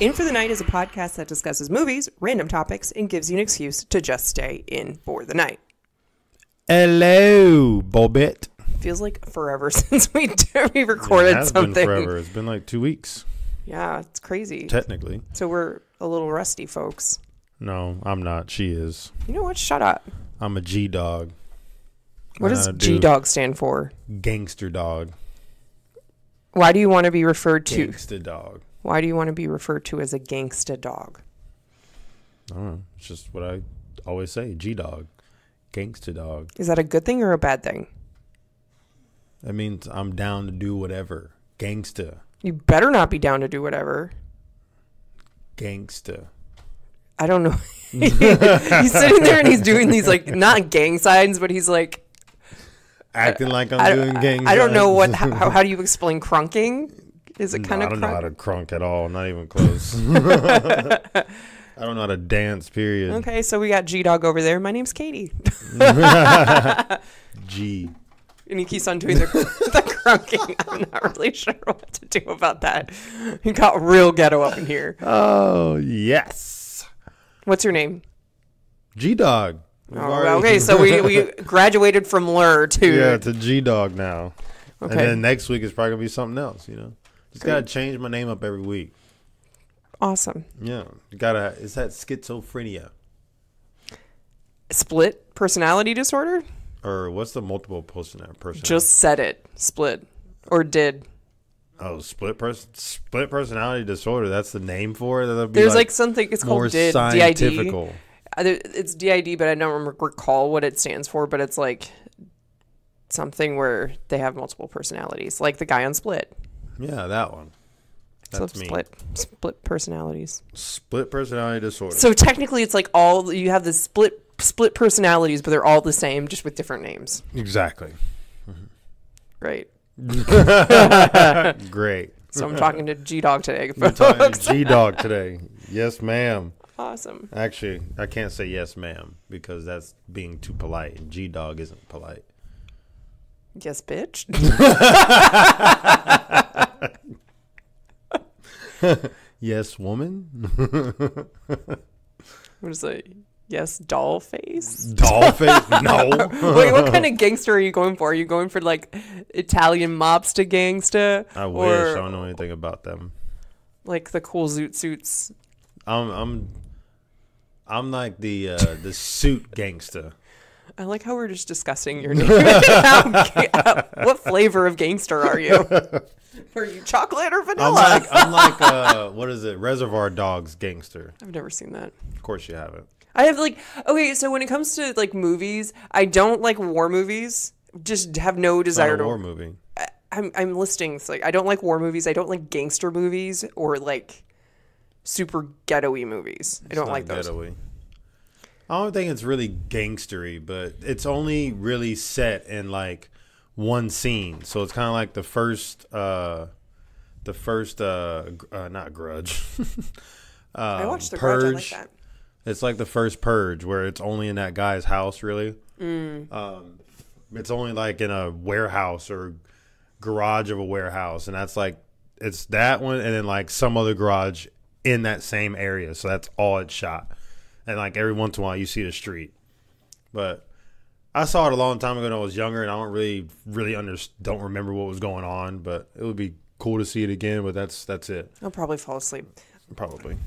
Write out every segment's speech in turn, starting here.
In for the Night is a podcast that discusses movies, random topics, and gives you an excuse to just stay in for the night. Hello, Bobette. Feels like forever since we recorded something. Been forever. It's been like 2 weeks. Yeah, it's crazy. Technically. So we're a little rusty, folks. No, I'm not. She is. You know what? Shut up. I'm a G-dog. What does G-dog stand for? Gangster dog. Why do you want to be referred to? Gangsta dog. Why do you want to be referred to as a gangsta dog? I don't know. It's just what I always say. G-dog. Gangsta dog. Is that a good thing or a bad thing? That means I'm down to do whatever. Gangsta. You better not be down to do whatever. Gangsta. I don't know. He's sitting there and he's doing these, like, not gang signs, but he's like acting like I'm doing gang signs. I don't know what. How do you explain crunking? Is it kind of? I don't know how to crunk at all. Not even close. I don't know how to dance. Period. Okay, so we got G-Dog over there. My name's Katie. G. And he keeps on doing the crunking. I'm not really sure what to do about that. He got real ghetto up in here. Oh, yes. What's your name? G-Dog. Okay, so we graduated from Lur to G-Dog now. Okay. And then next week is probably going to be something else, you know. Just got to change my name up every week. Awesome. Yeah. You got to, is that schizophrenia? Split personality disorder? Or what's the multiple personality? Just said it. Split. Or did. Oh, split personality disorder. That's the name for it? There's like something, it's called DID. Scientifical. It's DID, but I don't recall what it stands for, but it's like something where they have multiple personalities. Like the guy on Split. Yeah, that one. That's me. Split personalities. Split personality disorder. So technically it's like you have the split personalities, but they're all the same, just with different names. Exactly. Right. Great. So I'm talking to G-Dog today. You're talking to G-Dog today. Yes, ma'am. Awesome. Actually, I can't say yes, ma'am, because that's being too polite, and G-Dog isn't polite. Yes, bitch. Yes, woman. What is it? Yes, doll face? Doll face? No. Wait, what kind of gangster are you going for? Are you going for like Italian mobster gangsta? I wish. I don't know anything about them. Like the cool zoot suits. I'm like the suit gangsta. I like how we're just discussing your name. What flavor of gangster are you? Are you chocolate or vanilla? I'm like what is it? Reservoir Dogs gangster. I've never seen that. Of course you haven't. I have okay, so when it comes to like movies, I don't like war movies. Just have no desire to war movie. I'm listing like I don't like war movies. I don't like gangster movies or like super ghetto-y movies. I don't like those. Ghetto-y. I don't think it's really gangstery, but it's only really set in like one scene. So it's kind of like the first not Grudge. I watched the Purge. Grudge. I like that. It's like the first Purge where it's only in that guy's house, really. It's only like in a warehouse or garage of a warehouse. And that's like, it's that one and then like some other garage in that same area. So that's all it's shot. And like every once in a while you see the street. But I saw it a long time ago when I was younger and I don't really don't remember what was going on. But it would be cool to see it again. But that's it. I'll probably fall asleep. Probably.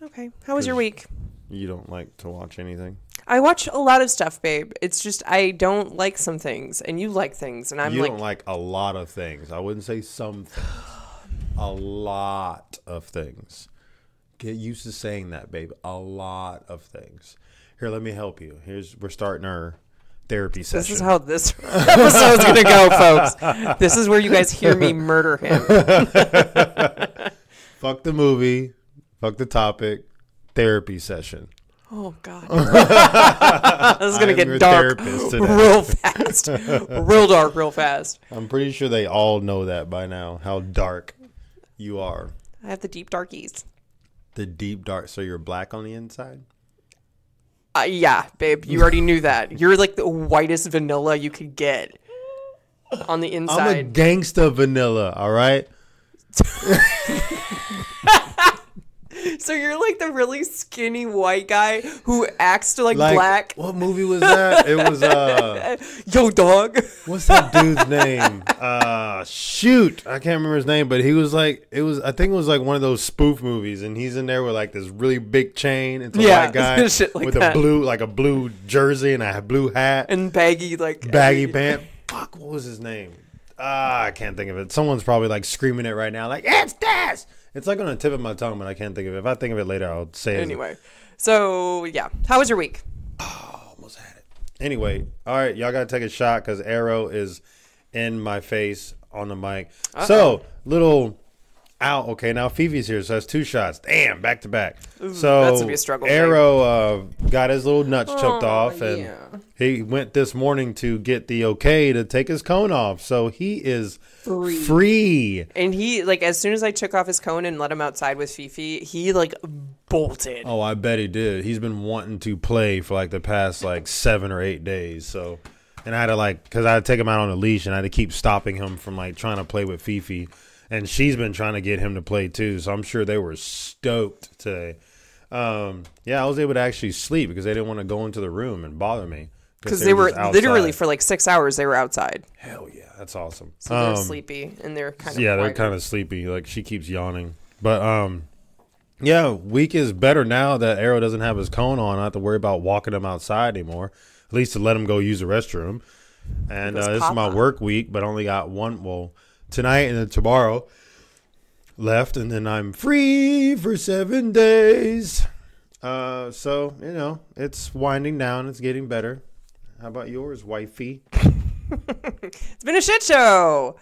Okay. How was your week? You don't like to watch anything? I watch a lot of stuff, babe. It's just I don't like some things, and you like things, and You don't like a lot of things. I wouldn't say some things. A lot of things. Get used to saying that, babe. A lot of things. Here, let me help you. We're starting our therapy session. This is how this episode's going to go, folks. This is where you guys hear me murder him. Fuck the movie. Fuck the topic. Therapy session. Oh, God. This is going to get dark real fast. Real dark real fast. I'm pretty sure they all know that by now, how dark you are. I have the deep darkies. The deep dark. So you're black on the inside? Yeah, babe. You already knew that. You're like the whitest vanilla you could get on the inside. I'm a gangsta vanilla, all right? So you're like the really skinny white guy who acts to like black. What movie was that? It was Yo, dog. what's that dude's name? Shoot, I can't remember his name, but he was like, I think it was like one of those spoof movies, and he's in there with like this really big chain. It's a white guy shit like with that. a blue jersey and a blue hat And baggy pants. Fuck, what was his name? I can't think of it. Someone's probably like screaming it right now, like, it's this. It's like on the tip of my tongue, but I can't think of it. If I think of it later, I'll say it. Anyway, so yeah, how was your week? Oh, almost had it. Anyway, all right, y'all gotta take a shot because Aero is in my face on the mic. Uh-oh. So little out. Okay, now Fifi's here, so that's 2 shots. Damn, back to back. Ooh, so that's gonna be a struggle. Aero got his little nuts choked off, and yeah. he went this morning to get the okay to take his cone off. So he is free. And he, like, as soon as I took off his cone and let him outside with Fifi, he like bolted. Oh, I bet he did. He's been wanting to play for like the past like 7 or 8 days. So, and I had to because I had to take him out on a leash, and I had to keep stopping him from like trying to play with Fifi. And she's been trying to get him to play too. So I'm sure they were stoked today. Yeah, I was able to actually sleep because they didn't want to go into the room and bother me. Because they were literally for like 6 hours, they were outside. Hell yeah, that's awesome. So they're sleepy and they're kind of they're kind of sleepy. Like she keeps yawning. But yeah, week is better now that Aero doesn't have his cone on. I don't have to worry about walking him outside anymore. At least to let him go use the restroom. And this is my work week, but I only got one. Well, tonight and then tomorrow left, and then I'm free for 7 days. So it's winding down. It's getting better. How about yours, wifey? It's been a shit show.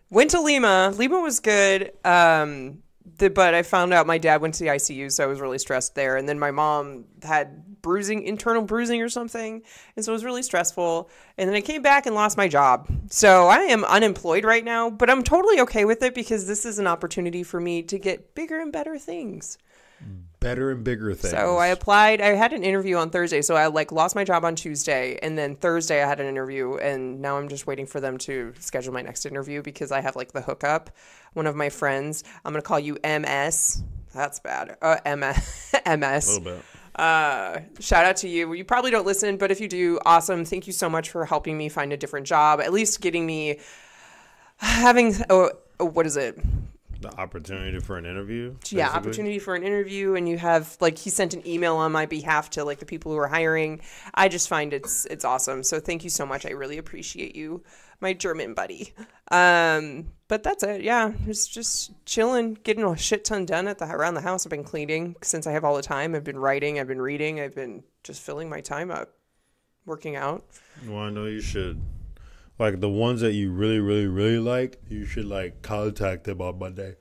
Went to Lima. Lima was good. But I found out my dad went to the ICU, so I was really stressed there. And then my mom had internal bruising or something. And so it was really stressful. And then I came back and lost my job. So I am unemployed right now, but I'm totally okay with it because this is an opportunity for me to get bigger and better things. Better and bigger things. So I applied. I had an interview on Thursday. So I lost my job on Tuesday. And then Thursday I had an interview. And now I'm just waiting for them to schedule my next interview because I have the hookup. One of my friends, I'm going to call you MS. That's bad. MS. A little bit. Shout out to you. You probably don't listen, but if you do, awesome. Thank you so much for helping me find a different job. At least getting me what is it? The opportunity for an interview? Yeah, basically? opportunity for an interview, and you have he sent an email on my behalf to the people who are hiring. I just find it's awesome. So thank you so much. I really appreciate you, my German buddy. But that's it. Yeah, it's just chilling, getting a shit ton done around the house. I've been cleaning since I have all the time. I've been writing. I've been reading. I've been just filling my time up, working out. Well, I know you should. Like the ones that you really, really, really like, you should contact them on Monday.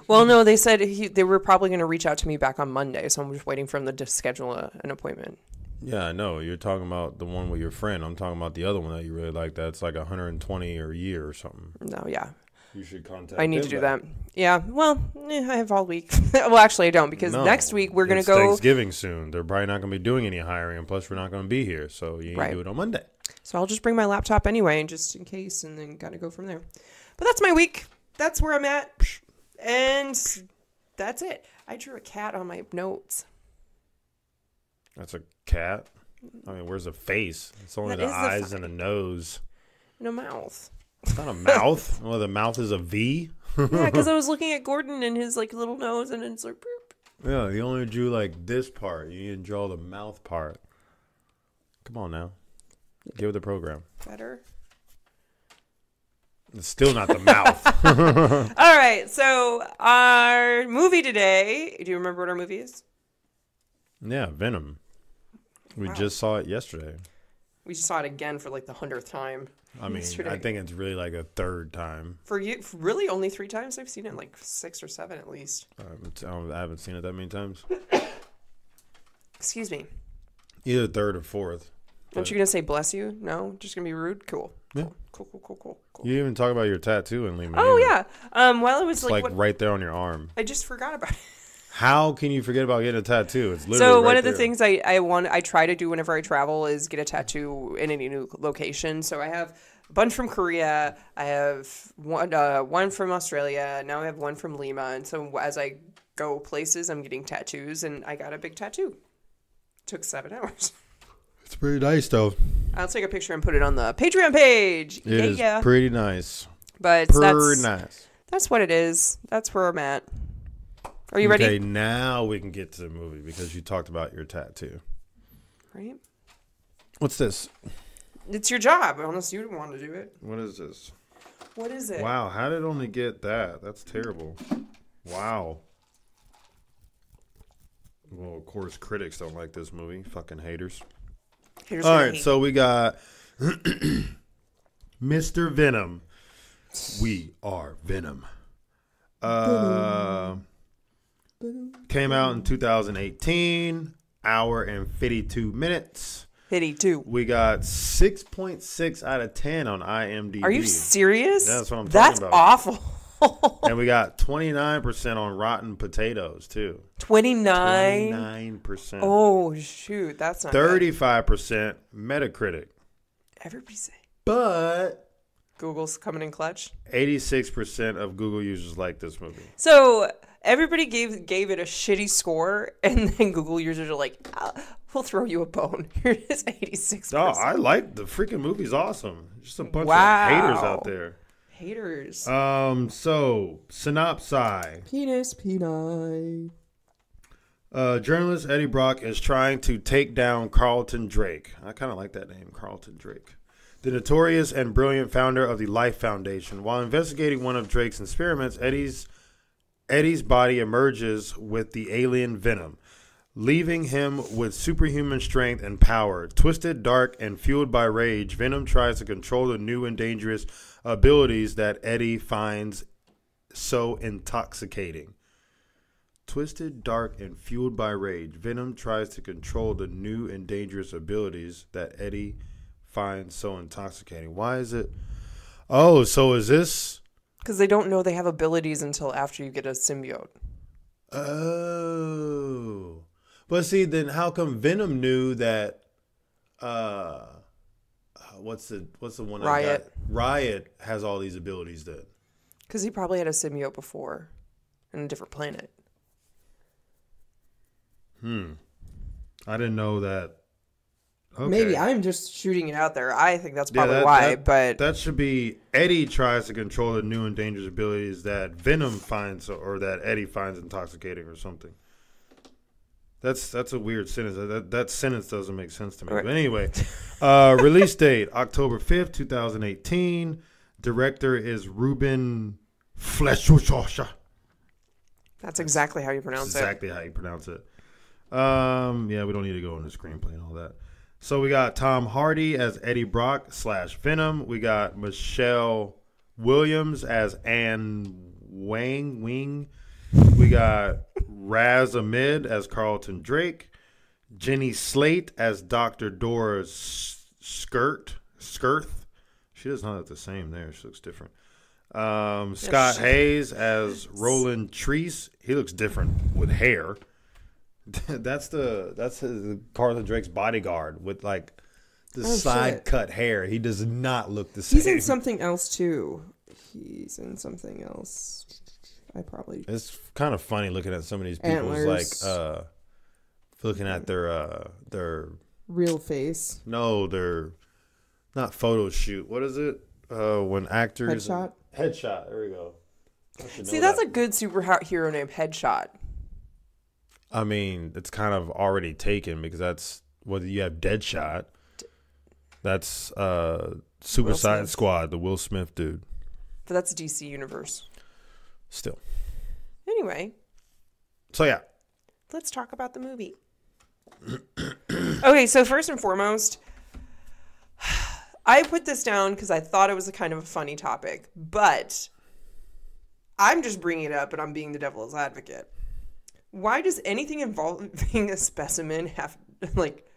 Well, no, they said they were probably going to reach out to me back on Monday, so I'm just waiting for them to schedule an appointment. Yeah, I know. You're talking about the one with your friend. I'm talking about the other one that you really like. That's like 120 a year or something. No, yeah. You should contact. I need to do that. Yeah. Well, I have all week. Well, actually, I don't because next week we're going to go. Thanksgiving soon. They're probably not going to be doing any hiring, and plus we're not going to be here, so you need to do it on Monday. So I'll just bring my laptop anyway, and just in case, and then got to go from there. But that's my week. That's where I'm at, and that's it. I drew a cat on my notes. That's a cat? I mean, where's the face? It's only the eyes and a nose. And a mouth. It's not a mouth. Well, the mouth is a V. Yeah, because I was looking at Gordon and his little nose, and it's like, boop. Yeah, you only drew this part. You need to draw the mouth part. Come on now. Give it the program. Better. It's still not the mouth. All right, so our movie today. Do you remember what our movie is? Yeah, Venom. We just saw it yesterday. We saw it again for the 100th time. I mean, yesterday. I think it's really a third time. For you, really only 3 times? I've seen it 6 or 7 at least. I haven't seen it that many times. Excuse me. Either third or fourth. Aren't you going to say bless you? No? Just going to be rude? Cool. Yeah. Cool. You didn't even talk about your tattoo in Lima. Oh, yeah. Well, it was it's right there on your arm. I just forgot about it. How can you forget about getting a tattoo? It's literally so right one of the there. things I try to do whenever I travel is get a tattoo in any new location. So I have a bunch from Korea. I have one from Australia. Now I have one from Lima. And so as I go places. I'm getting tattoos, and I got a big tattoo. Took 7 hours. It's pretty nice, though. I'll take a picture and put it on the Patreon page. It is pretty nice. But that's what it is. That's where I'm at. Are you ready? Okay, now we can get to the movie because you talked about your tattoo. Right. What's this? It's your job, unless you want to do it. What is this? What is it? Wow, how did it only get that? That's terrible. Wow. Well, of course, critics don't like this movie. Fucking haters. All right, so we got Mr. Venom. We are Venom. Came out in 2018. Hour and 52 minutes. 52. We got 6.6 out of 10 on IMDb. Are you serious? Yeah, that's what I'm talking about. That's awful. And we got 29% on Rotten Potatoes, too. 29? 29%. Oh, shoot. That's not 35% Metacritic. Everybody say. But Google's coming in clutch. 86% of Google users like this movie. So everybody gave it a shitty score, and then Google users are like, we'll throw you a bone. Here it is, 86%. Oh, I like the freaking movie's awesome. Just a bunch of haters out there. Haters. So, synopsis. Penis, penis. Journalist Eddie Brock is trying to take down Carlton Drake. I kind of like that name, Carlton Drake. The notorious and brilliant founder of the Life Foundation. While investigating one of Drake's experiments, Eddie's body emerges with the alien Venom, leaving him with superhuman strength and power. Twisted, dark, and fueled by rage, Venom tries to control the new and dangerous abilities that Eddie finds so intoxicating. Twisted, dark, and fueled by rage, Venom tries to control the new and dangerous abilities that Eddie finds so intoxicating. Why is it? Oh, so is this? Because they don't know they have abilities until after you get a symbiote. Oh. But see, then how come Venom knew that what's the one Riot. Riot has all these abilities then? Because he probably had a symbiote before on a different planet. I didn't know that. Okay. Maybe I'm just shooting it out there. I think that's probably why. But that should be Eddie tries to control the new and dangerous abilities that Venom finds or that Eddie finds intoxicating or something. That's a weird sentence. That sentence doesn't make sense to me. Right. But anyway, release date October 5th, 2018. Director is Ruben Fleischer. That's exactly how you pronounce it. Exactly how you pronounce it. Yeah, we don't need to go into screenplay and all that. So we got Tom Hardy as Eddie Brock / Venom. We got Michelle Williams as Anne Wing. We got Raz Ahmed as Carlton Drake. Jenny Slate as Dr. Dora Skirth. She does not look the same there. She looks different. Scott Hayes as Roland Treese. He looks different with hair. That's Carlton Drake's bodyguard with like the side cut hair. He does not look the same. He's in something else too. It's kind of funny looking at some of these people's like looking at their real face. No, they're not photo shoot. What is it? When actors Headshot. There we go. See, that's a good superhero name, Headshot. I mean, it's kind of already taken because that's whether you have Deadshot. That's Suicide Squad, the Will Smith dude. But that's DC Universe. Still. Anyway. So, yeah. Let's talk about the movie. Okay, so first and foremost, I put this down because I thought it was a kind of a funny topic. But I'm just bringing it up and I'm being the devil's advocate. Why does anything involving a specimen have, like,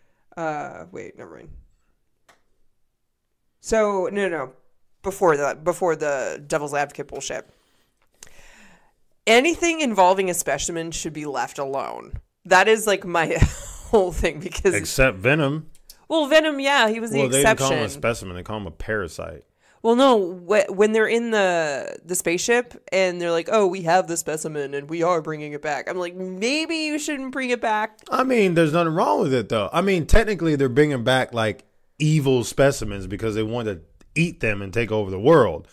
wait, never mind. So, no. Before the devil's advocate bullshit. Anything involving a specimen should be left alone. That is, like, my whole thing because... Except Venom. Well, Venom, yeah, he was the exception. They didn't call him a specimen. They call him a parasite. Well, no, when they're in the spaceship and they're like, "Oh, we have the specimen and we are bringing it back." I'm like, maybe you shouldn't bring it back. I mean, there's nothing wrong with it though. I mean, technically, they're bringing back like evil specimens because they want to eat them and take over the world.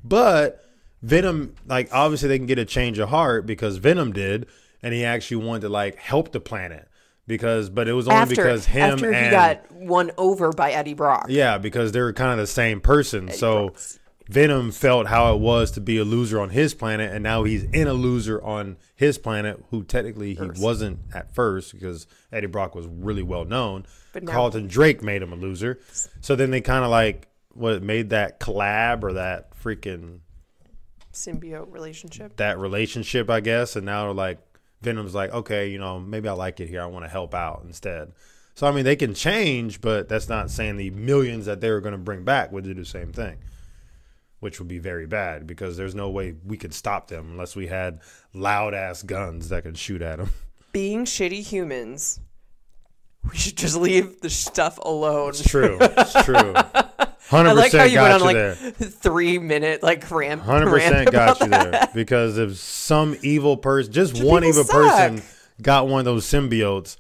But Venom, like, obviously they can get a change of heart because Venom did, and he actually wanted to like help the planet. But it was only because after he got won over by Eddie Brock. Yeah, because they were kind of the same person. Eddie So Brock's. Venom felt how it was to be a loser on his planet, and now he's in a loser on his planet, who technically he wasn't at first because Eddie Brock was really well known. But Carlton Drake made him a loser. So then they kind of like made that collab or that freaking symbiote relationship. That relationship, I guess, and now like Venom's like, okay, maybe I like it here. I want to help out instead. So, I mean, they can change, but that's not saying the millions that they were going to bring back would do the same thing, which would be very bad because there's no way we could stop them unless we had loud-ass guns that could shoot at them. Being shitty humans, we should just leave the stuff alone. It's true. It's true. 100% I like how you went on like there. 3-minute like rant. 100% got you there because if some evil person, just one evil person, got one of those symbiotes,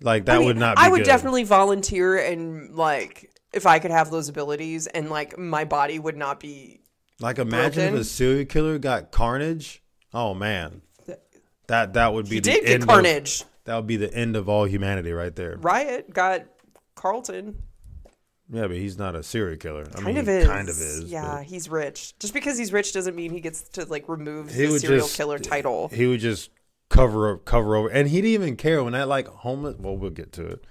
like that would not be good. I would definitely volunteer and like if I could have those abilities and like my body would not be like imagine broken. if a serial killer got Carnage. Oh man, that would be the end Carnage. That would be the end of all humanity right there. Riot got Carlton. Yeah, but he's not a serial killer. Kind of is. Yeah, but he's rich. Just because he's rich doesn't mean he gets to like remove the serial killer title. He would just cover over, and he didn't even care when that like homeless. Well, we'll get to it.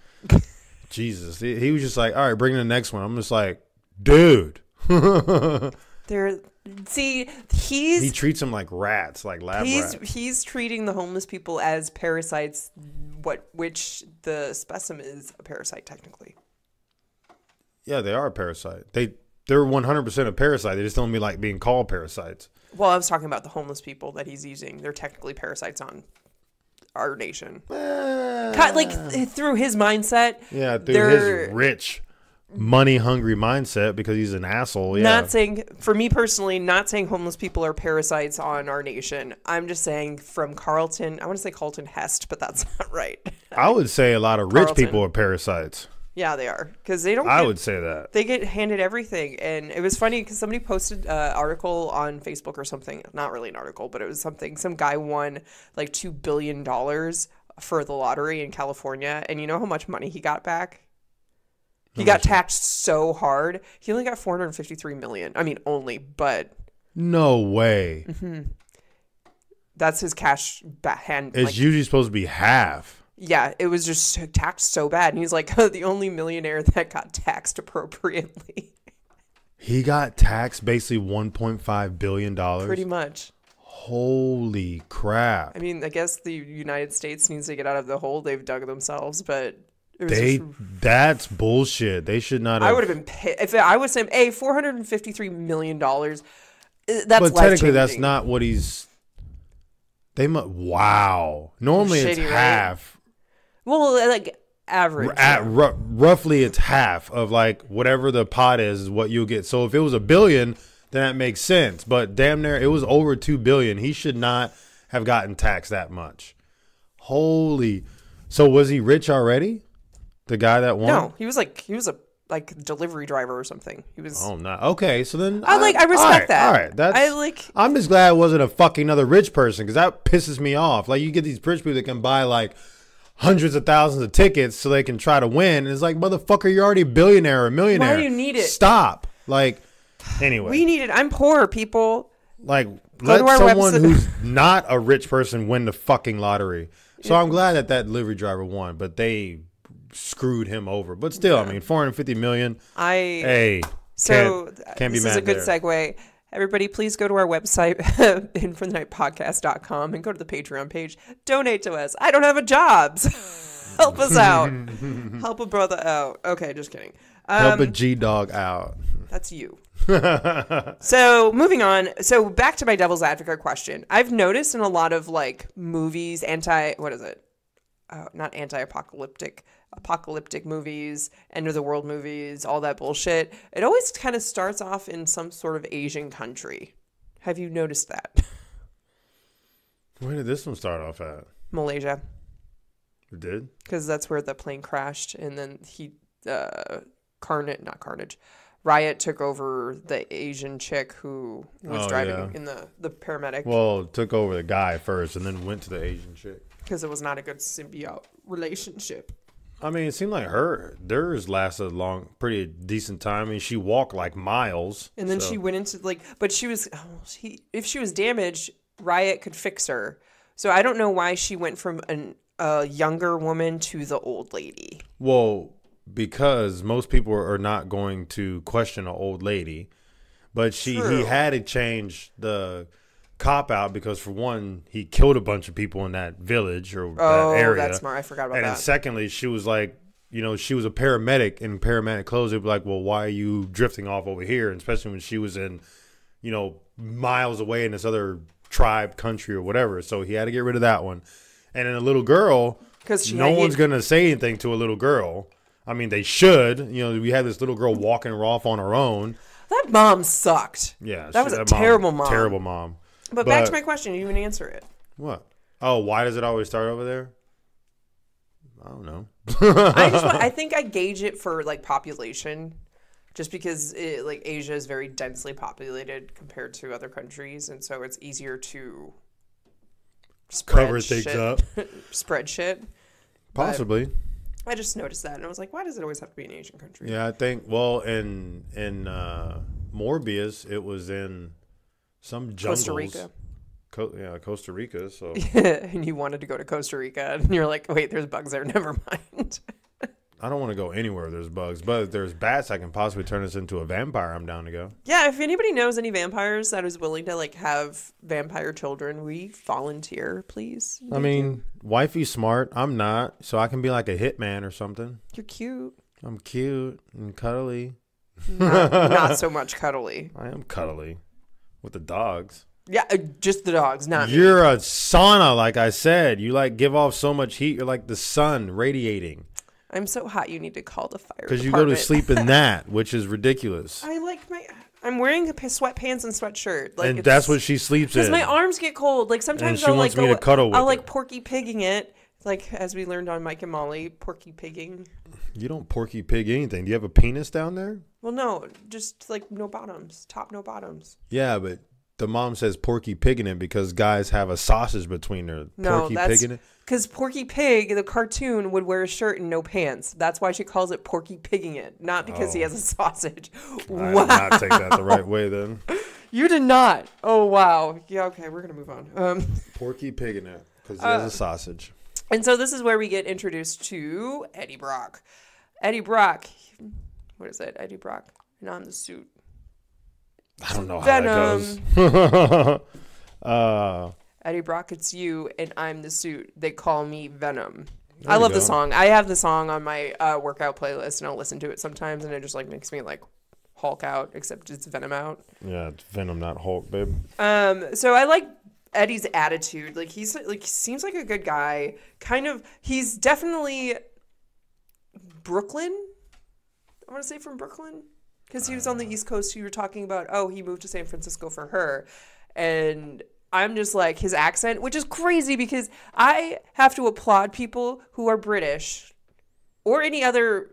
Jesus, he was just like, all right, bring the next one. I'm just like, dude. He treats them like rats, like lab rats. He's treating the homeless people as parasites, which the specimen is a parasite technically. Yeah, they are a parasite. They're 100% a parasite. They just don't be like being called parasites. Well, I was talking about the homeless people that he's using. They're technically parasites on our nation. Like through his mindset. Yeah, through his rich, money-hungry mindset because he's an asshole. Yeah. Not saying, for me personally, not saying homeless people are parasites on our nation. I'm just saying from Carlton, I want to say Carlton Hest, but that's not right. I would say a lot of rich people are parasites. Yeah, they are. Because they don't I would say that. They get handed everything. And it was funny because somebody posted an article on Facebook or something. Not really an article, but it was something. Some guy won like $2 billion for the lottery in California. And you know how much money he got back? He got taxed so hard. He only got $453 million. I mean, only, but... No way. Mm-hmm. That's his cash hand. It's usually supposed to be half. Yeah, it was just taxed so bad. And he's like, the only millionaire that got taxed appropriately. He got taxed basically $1.5 billion. Pretty much. Holy crap. I mean, I guess the United States needs to get out of the hole they've dug themselves, but... That's bullshit. They should not have... I would have been pissed. If I was saying, hey, $453 million, that's but technically, that's not what he's... Wow. Normally, it's half. Right? Well, like average. Roughly, it's half of like whatever the pot is what you'll get. So if it was $1 billion, then that makes sense. But damn near, it was over $2 billion. He should not have gotten taxed that much. Holy. So was he rich already? The guy that won? No, he was a delivery driver or something. He was. Oh no. Okay, so then I respect that. All right, I'm just glad it wasn't a fucking other rich person because that pisses me off. Like you get these rich people that can buy like hundreds of thousands of tickets so they can try to win. And it's like, motherfucker, you're already a billionaire or a millionaire. Why do you need it? Stop. Like, anyway. We need it. I'm poor, people. Like, let someone who's not a rich person win the fucking lottery. So I'm glad that delivery driver won, but they screwed him over. But still, I mean, $450 million. Can't be mad. This is a good segue. Everybody, please go to our website, infromthenightpodcast.com, and go to the Patreon page. Donate to us. I don't have a job. Help us out. Help a brother out. Okay, just kidding. Help a G-dog out. That's you. So, moving on. So, back to my devil's advocate question. I've noticed in a lot of, like, movies, not anti-apocalyptic, apocalyptic movies, end of the world movies, all that bullshit, it always kind of starts off in some sort of Asian country. Have you noticed that? Where did this one start off at? Malaysia. It did? Because that's where the plane crashed, and then Riot took over the Asian chick who was driving in the paramedic. Well, took over the guy first and then went to the Asian chick. Because it was not a good symbiote relationship. I mean, it seemed like theirs lasted a pretty decent time. I mean, she walked like miles. And then she went into but she was, if she was damaged, Riot could fix her. So I don't know why she went from a younger woman to the old lady. Well, because most people are not going to question an old lady, but he had to change the cop out because, for one, he killed a bunch of people in that village or that area. Oh, that's smart. I forgot about that. And then secondly, she was like, she was a paramedic in paramedic clothes. They'd be like, well, why are you drifting off over here? And especially when she was in, miles away in this other tribe, country, or whatever. So he had to get rid of that one. And then a little girl, because no one's going to say anything to a little girl. I mean, they should. We had this little girl walking off on her own. That mom sucked. Yeah. That was a terrible mom. Terrible mom. But back to my question. You didn't answer it. What? Oh, why does it always start over there? I don't know. I think I gauge it for, population. Just because, Asia is very densely populated compared to other countries. And so it's easier to cover things up. Spread shit. Possibly. But I just noticed that. And I was like, why does it always have to be an Asian country? Yeah, I think, in Morbius, it was in some jungles. Costa Rica. Costa Rica. So. And you wanted to go to Costa Rica. And you're like, wait, there's bugs there. Never mind. I don't want to go anywhere where there's bugs. But if there's bats, I can possibly turn this into a vampire. I'm down to go. Yeah, if anybody knows any vampires that is willing to, have vampire children, we volunteer, please. I mean, wifey's smart. I'm not. So I can be like a hitman or something. You're cute. I'm cute and cuddly. Not so much cuddly. I am cuddly. With the dogs. Yeah, just the dogs, not me. You're a sauna, like I said. You, give off so much heat. You're like the sun radiating. I'm so hot you need to call the fire department. Because you go to sleep in that, which is ridiculous. I'm wearing sweatpants and sweatshirt. And that's what she sleeps in. Because my arms get cold. Sometimes I'll wants me to cuddle with her. Porky pigging it. As we learned on Mike and Molly, porky pigging. You don't porky pig anything. Do you have a penis down there? Well, no. Just no bottoms. Top, no bottoms. Yeah, but the mom says porky pigging it because guys have a sausage between their porky pigging it. Because Porky Pig, the cartoon, would wear a shirt and no pants. That's why she calls it Porky Pigging it, not because he has a sausage. I did not take that the right way then. You did not. Oh, wow. Yeah, okay, we're going to move on. Porky Pigging it because he has a sausage. And so this is where we get introduced to Eddie Brock. Eddie Brock. What is it? Eddie Brock. And I'm the suit. I don't know Venom. how that goes. Eddie Brock, it's you, and I'm the suit. They call me Venom. I love the song. I have the song on my workout playlist, and I'll listen to it sometimes, and it just makes me Hulk out, except it's Venom out. Yeah, it's Venom, not Hulk, babe. So I like Eddie's attitude. He seems like a good guy. He's definitely Brooklyn. I want to say from Brooklyn, because he was on the East Coast. You were talking about, he moved to San Francisco for her, and I'm just his accent, which is crazy because I have to applaud people who are British or any other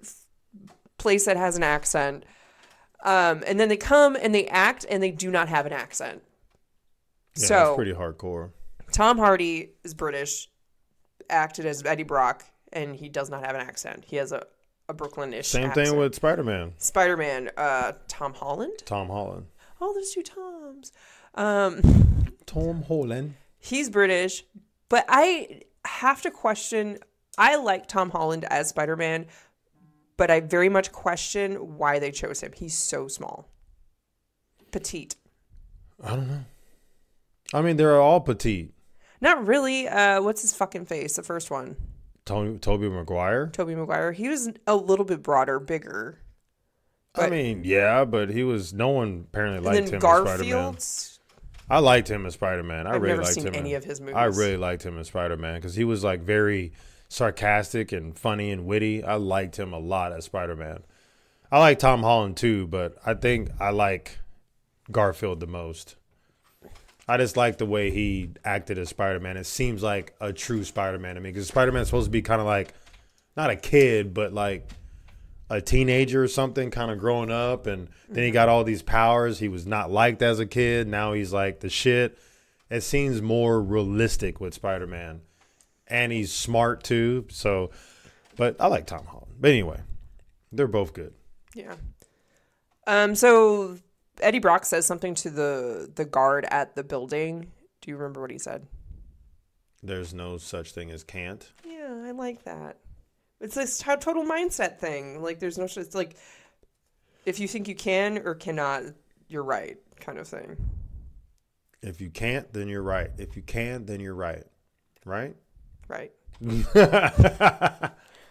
place that has an accent. And then they come and they act and they do not have an accent. Yeah, so that's pretty hardcore. Tom Hardy is British, acted as Eddie Brock, and he does not have an accent. He has a Brooklyn-ish Same accent. thing with Spider-Man. Spider-Man, Tom Holland? Tom Holland. Oh, there's two Toms. Tom Holland. He's British, but I have to question. I like Tom Holland as Spider-Man, but I very much question why they chose him. He's so small. Petite. I don't know. I mean, they're all petite. Not really. What's his fucking face? The first one. Tobey Maguire? Tobey Maguire. He was a little bit broader, bigger. I mean, yeah, but no one apparently liked him as Spider-Man. I liked him as Spider-Man. I've never seen any of his movies. I really liked him as Spider-Man because he was very sarcastic and funny and witty. I liked him a lot as Spider-Man. I like Tom Holland too, but I think I like Garfield the most. I just like the way he acted as Spider-Man. It seems like a true Spider-Man to me, because Spider-Man's supposed to be kind of like, not a kid, but like a teenager or something, kind of growing up. And then he got all these powers. He was not liked as a kid. Now he's like the shit. It seems more realistic with Spider-Man. And he's smart too. So, but I like Tom Holland. But anyway, they're both good. Yeah. So Eddie Brock says something to the guard at the building. Do you remember what he said? There's no such thing as can't. Yeah, I like that. It's this total mindset thing. Like, there's no, it's like, if you think you can or cannot, you're right, kind of thing. If you can't, then you're right. If you can, then you're right. Right? Right.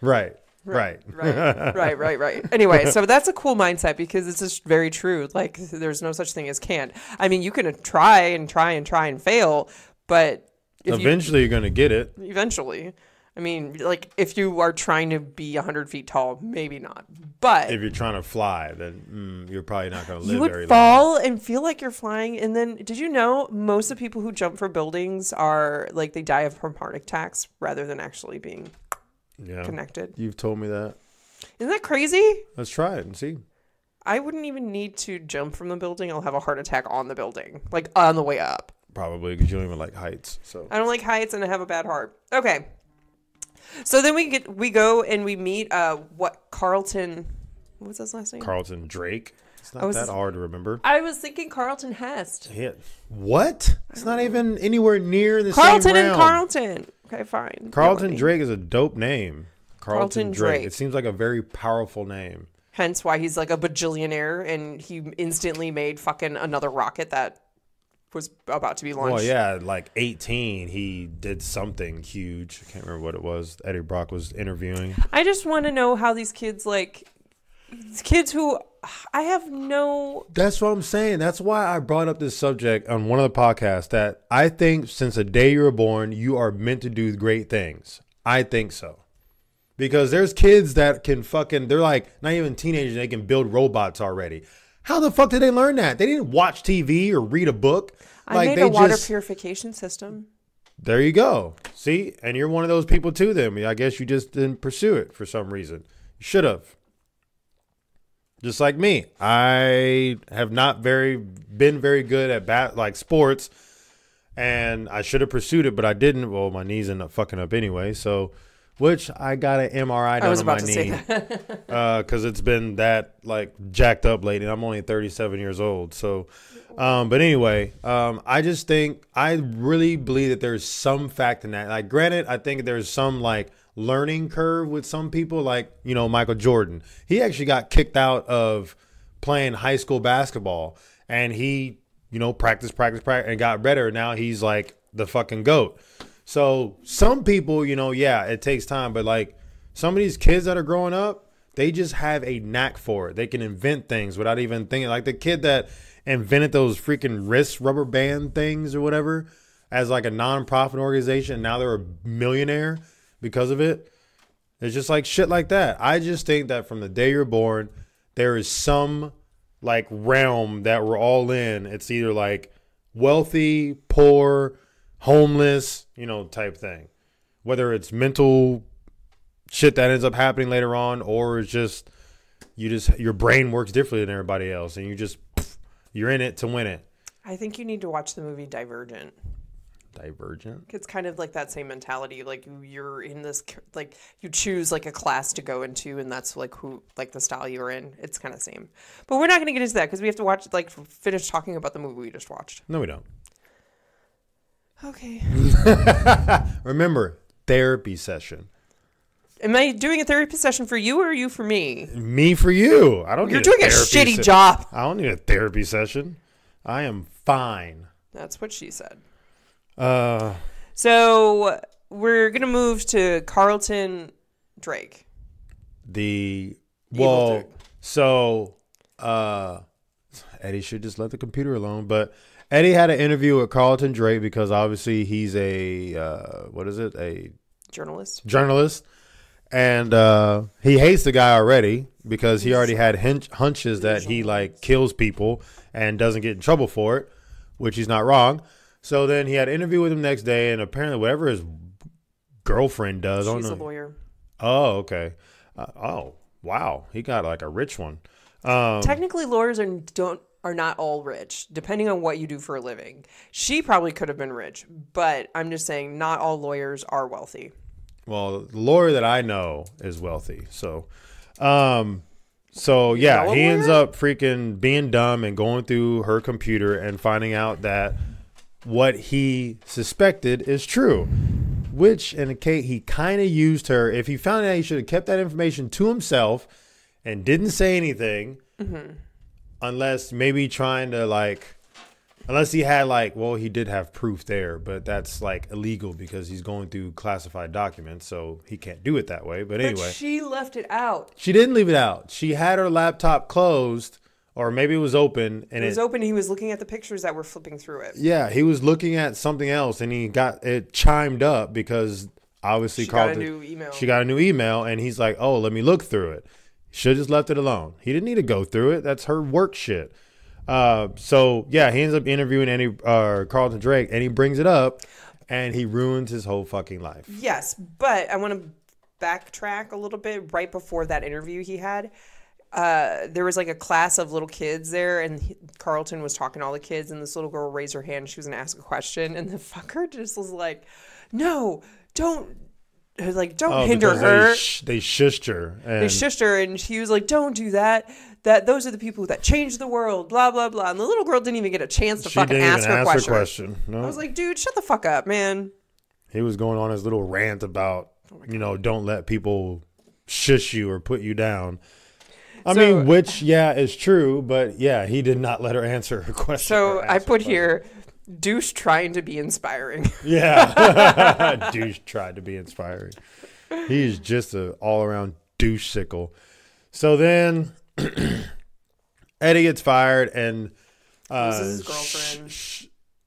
Right. Right. Anyway, so that's a cool mindset, because it's just very true. Like, there's no such thing as can't. I mean, you can try and fail, but eventually you're going to get it. Eventually. I mean, like, if you are trying to be 100 feet tall, maybe not. But if you're trying to fly, then you're probably not going to live very long. You would fall and feel like you're flying. And then, did you know most of the people who jump for buildings are, like, they die of heart attacks rather than actually being connected? You've told me that. Isn't that crazy? Let's try it and see. I wouldn't even need to jump from the building. I'll have a heart attack on the building, like on the way up. Probably, because you don't even like heights. So I don't like heights, and I have a bad heart. Okay. So then we go and we meet Carlton. What's his last name? Carlton Drake. It's not that hard to remember. I was thinking Carlton Hest. Yeah. What? It's not even anywhere near the Carlton same realm. and Carlton. Okay, fine. Carlton Drake is a dope name. Carlton Drake. It seems like a very powerful name. Hence why he's like a bajillionaire, and he instantly made fucking another rocket that was about to be launched. Well, yeah, like 18, he did something huge. I can't remember what it was. Eddie Brock was interviewing. I just want to know how these kids, like, kids who I have no... That's what I'm saying. That's why I brought up this subject on one of the podcasts, that I think since the day you were born, you are meant to do great things. I think so. Because there's kids that can fucking, they're like, not even teenagers, they can build robots already. How the fuck did they learn that? They didn't watch TV or read a book. I made a water purification system. There you go. See? And you're one of those people too then. I guess you just didn't pursue it for some reason. You should have. Just like me. I have not been very good at sports. And I should have pursued it, but I didn't. Well, my knees ended up fucking up anyway. So, which I got an MRI done on my knee. Because it's been that like jacked up lately. I'm only 37 years old. So, but anyway, I just think, I really believe that there's some fact in that. Like, granted, I think there's some like learning curve with some people, like, you know, Michael Jordan. He actually got kicked out of playing high school basketball, and he, you know, practiced and got better. Now he's like the fucking GOAT. So some people, you know, yeah, it takes time, but like some of these kids that are growing up, they just have a knack for it. They can invent things without even thinking. Like the kid that invented those freaking wrist rubber band things or whatever as like a non-profit organization. Now they're a millionaire because of it. It's just like shit like that. I just think that from the day you're born, there is some like realm that we're all in. It's either like wealthy, poor, homeless, you know, type thing. Whether it's mental shit that ends up happening later on, or it's just your brain works differently than everybody else, and you're in it to win it. I think you need to watch the movie Divergent. Divergent? It's kind of like that same mentality. Like, you're in this, like, you choose like a class to go into, and that's like the style you're in. It's kind of the same. But we're not going to get into that because we have to watch, like, finish talking about the movie we just watched. No, we don't. Okay. Remember, therapy session. Am I doing a therapy session for you, or are you for me? Me for you. I don't. You're doing a shitty job. I don't need a therapy session. I am fine. That's what she said. So we're gonna move to Carlton Drake. Eddie should just let the computer alone. But Eddie had an interview with Carlton Drake because obviously he's a journalist. And he hates the guy already because he already had hunches that he like kills people and doesn't get in trouble for it, which he's not wrong. So then he had an interview with him next day, and apparently whatever his girlfriend does, she's a lawyer. Oh, okay. Oh, wow. He got like a rich one. Technically, lawyers are not all rich, depending on what you do for a living. She probably could have been rich, but I'm just saying not all lawyers are wealthy. Well, the lawyer that I know is wealthy. So yeah, he ends up freaking being dumb and going through her computer and finding out that what he suspected is true, which indicate he kind of used her. If he found out, he should have kept that information to himself and didn't say anything, unless maybe trying to like, unless he had like, well, he did have proof there, but that's like illegal because he's going through classified documents, so he can't do it that way. But anyway, but she left it out. She didn't leave it out. She had her laptop closed, or maybe it was open. And it was open. He was looking at the pictures that were flipping through it. Yeah, he was looking at something else, and he got it chimed up because obviously she got a new email. She got a new email, and he's like, "Oh, let me look through it." Should have just left it alone. He didn't need to go through it. That's her work shit. So yeah, he ends up interviewing Carlton Drake, and he brings it up, and he ruins his whole fucking life. Yes, but I want to backtrack a little bit. Right before that interview he had, there was like a class of little kids there, and Carlton was talking to all the kids, and this little girl raised her hand. She was gonna ask a question, and the fucker just was like, "No, don't." Hinder her. They shushed her. And she was like, "Don't do that. Those are the people that change the world, blah, blah, blah." And the little girl didn't even get a chance to fucking ask her question. No. I was like, dude, shut the fuck up, man. He was going on his little rant about, don't let people shush you or put you down. I mean, which, yeah, is true. But, yeah, he did not let her answer her question. So I put here, douche trying to be inspiring. Yeah. Douche tried to be inspiring. He's just an all-around douche sickle. So then Eddie gets fired, and his girlfriend.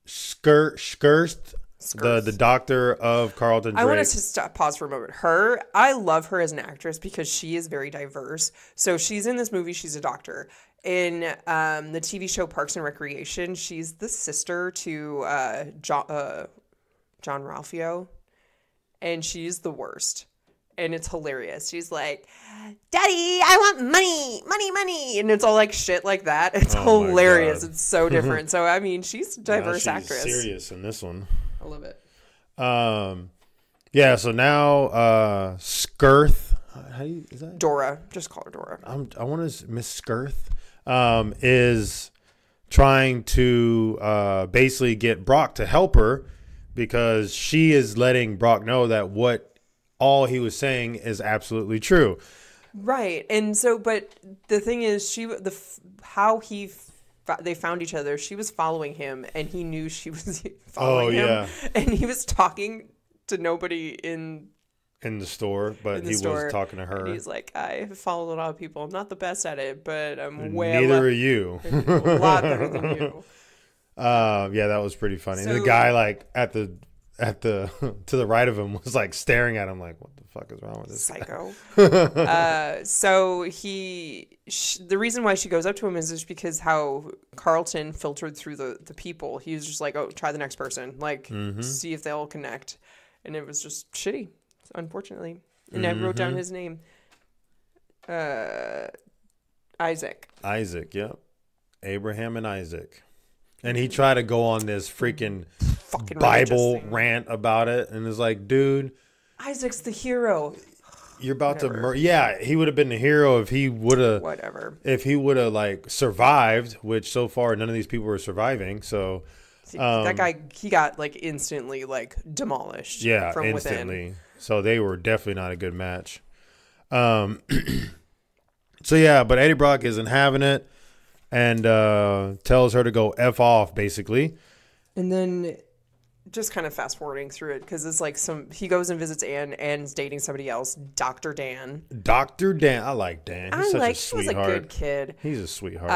Skirst, the doctor of Carlton Drake. I want to pause for a moment. I love her as an actress because she is very diverse. So she's in this movie. She's a doctor. In the TV show Parks and Recreation, she's the sister to John Ralphio, and she's the worst. And it's hilarious. She's like, "Daddy, I want money, money, money," and it's all like shit like that. It's hilarious. It's so different. So I mean, she's a diverse actress. Serious in this one. I love it. Yeah. So now, Skirth. Is that Dora? Just call her Dora. I want to Miss Skirth. Is trying to basically get Brock to help her because she is letting Brock know that all he was saying is absolutely true. Right. And so, but the thing is, they found each other. She was following him, and he knew she was following him. Yeah. And he was talking to nobody in the store, but he was talking to her. And he's like, "I follow a lot of people. I'm not the best at it, but I'm neither are you. A lot better than you." Yeah, that was pretty funny. So, the guy like at the to the right of him was like staring at him like, "What the fuck is wrong with this psycho?" So the reason why she goes up to him is just because how Carlton filtered through the people. He was just like, "Oh, try the next person. Like, see if they'll connect," and it was just shitty. Unfortunately. And I wrote down his name. Isaac. Isaac, yep. Abraham and Isaac. And he tried to go on this freaking Bible rant about it. And it's like, dude. Isaac's the hero. You're about to yeah, he would have been the hero if he would have. Whatever. If he would have, like, survived, which so far none of these people were surviving. So. That guy, he got, like, instantly, like, demolished. Yeah, from instantly. Within. So they were definitely not a good match. So yeah, but Eddie Brock isn't having it and tells her to go F off, basically. And then just kind of fast forwarding through it because it's like he goes and visits Anne. Anne's dating somebody else, Dr. Dan. Dr. Dan. I like Dan. He's such a sweetheart. He was a good kid. He's a sweetheart.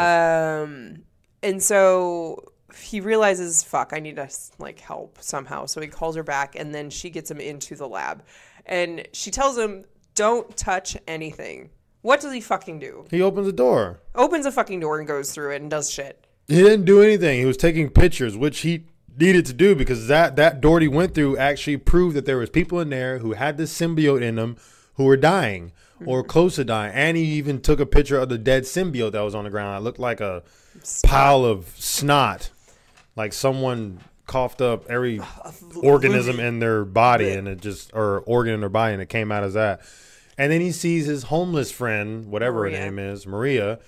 And so he realizes, fuck, I need to like help somehow. So he calls her back, and then she gets him into the lab, and she tells him, don't touch anything. What does he fucking do? He opens the door. Opens a fucking door and goes through it and does shit. He didn't do anything. He was taking pictures, which he needed to do because that door he went through actually proved that there was people in there who had this symbiote in them who were dying or close to dying. And he even took a picture of the dead symbiote that was on the ground. It looked like a pile of snot, like someone coughed up every organism in their body and it just, or organ in their body, and it came out as that. And then he sees his homeless friend, whatever her name is, Maria,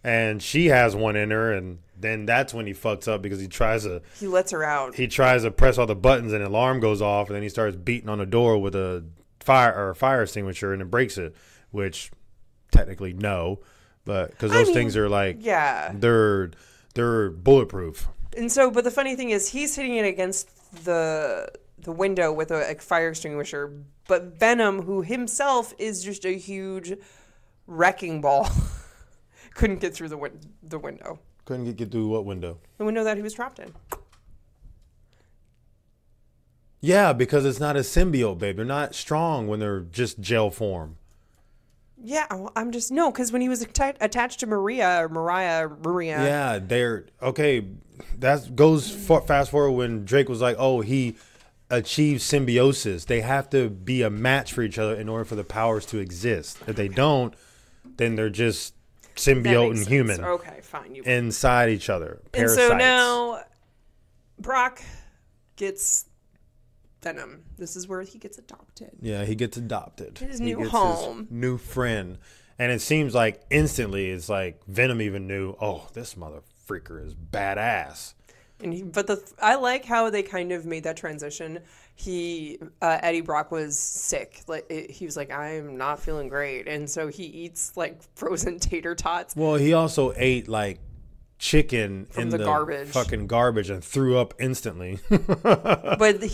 and she has one in her, and then that's when he fucks up because he lets her out. He tries to press all the buttons and an alarm goes off, and then he starts beating on the door with a fire extinguisher, and it breaks it, which technically no, but because those things are like, they're bulletproof. And so, but the funny thing is, he's hitting it against the window with a fire extinguisher, but Venom, who himself is just a huge wrecking ball, couldn't get through the window. Couldn't get through what window? The window that he was trapped in. Yeah, because it's not a symbiote, babe. They're not strong when they're just gel form. Yeah, I'm just, no, because when he was attached to Maria. Yeah, they're, okay, that goes fast forward when Drake was like, oh, he achieved symbiosis. They have to be a match for each other in order for the powers to exist. If they don't, then they're just symbiote and human. Okay, fine. Inside each other. Parasites. And so now Brock gets Venom. This is where he gets adopted. Yeah, he gets adopted. His new home. His new friend. And it seems like instantly it's like Venom even knew, oh, this mother freaker is badass. And I like how they kind of made that transition. Eddie Brock was sick. He was like, I'm not feeling great. And so he eats like frozen tater tots. Well, he also ate like chicken from the garbage, fucking garbage, and threw up instantly. But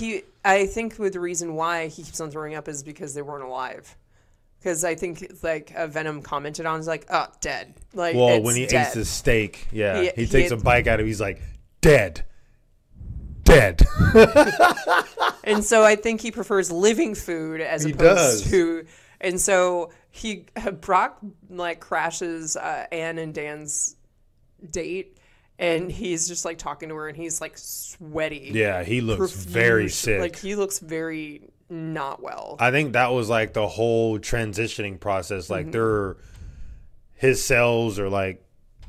I think the reason why he keeps on throwing up is because they weren't alive. Because I think like Venom commented on, is like, oh, dead. Like, well, when he eats his steak, he takes a bite out of it. He's like, dead. And so I think he prefers living food as opposed to. And so Brock like crashes Anne and Dan's date, and he's just like talking to her, and he's like sweaty. Yeah, he looks very sick. Like he looks very not well. I think that was like the whole transitioning process. Like his cells are like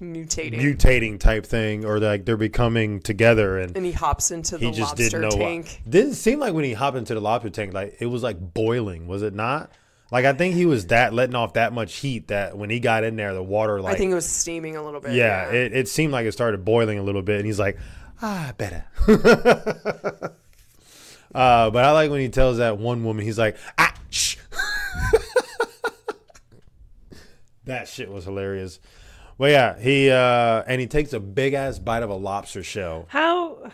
mutating type thing, or like they're becoming together, and he hops into the lobster tank. Didn't seem like when he hopped into the lobster tank, like it was like boiling, was it not? Like I think he was letting off that much heat that when he got in there, the water like, I think it was steaming a little bit. Yeah, it seemed like it started boiling a little bit, and he's like, better. But I like when he tells that one woman, he's like, shh. That shit was hilarious. Well, yeah, he takes a big ass bite of a lobster shell. How?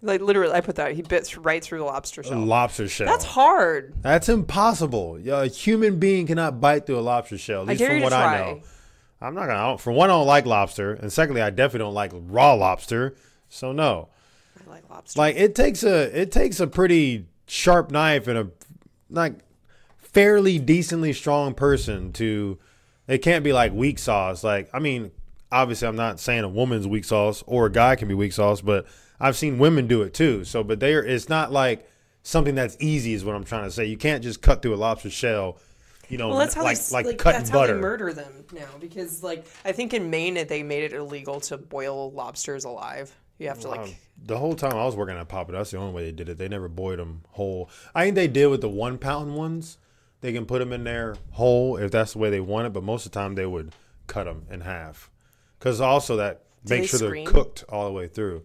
Like literally, I put that. He bits right through the lobster shell. A lobster shell. That's hard. That's impossible. A human being cannot bite through a lobster shell. At least from what I know. I'm not gonna. For one, I don't like lobster, and secondly, I definitely don't like raw lobster. So no. I like lobster. Like it takes a pretty sharp knife and a like fairly decently strong person to. It can't be like weak sauce. Like, I mean, obviously I'm not saying a woman's weak sauce or a guy can be weak sauce, but I've seen women do it too. So, but it's not like something that's easy is what I'm trying to say. You can't just cut through a lobster shell, well, that's how like cutting that's butter. How they murder them now, because like I think in Maine they made it illegal to boil lobsters alive. You have to the whole time I was working at Papa, that's the only way they did it. They never boiled them whole. I think they did with the 1 pound ones. They can put them in there whole if that's the way they want it, but most of the time they would cut them in half. Because also that makes sure they're cooked all the way through.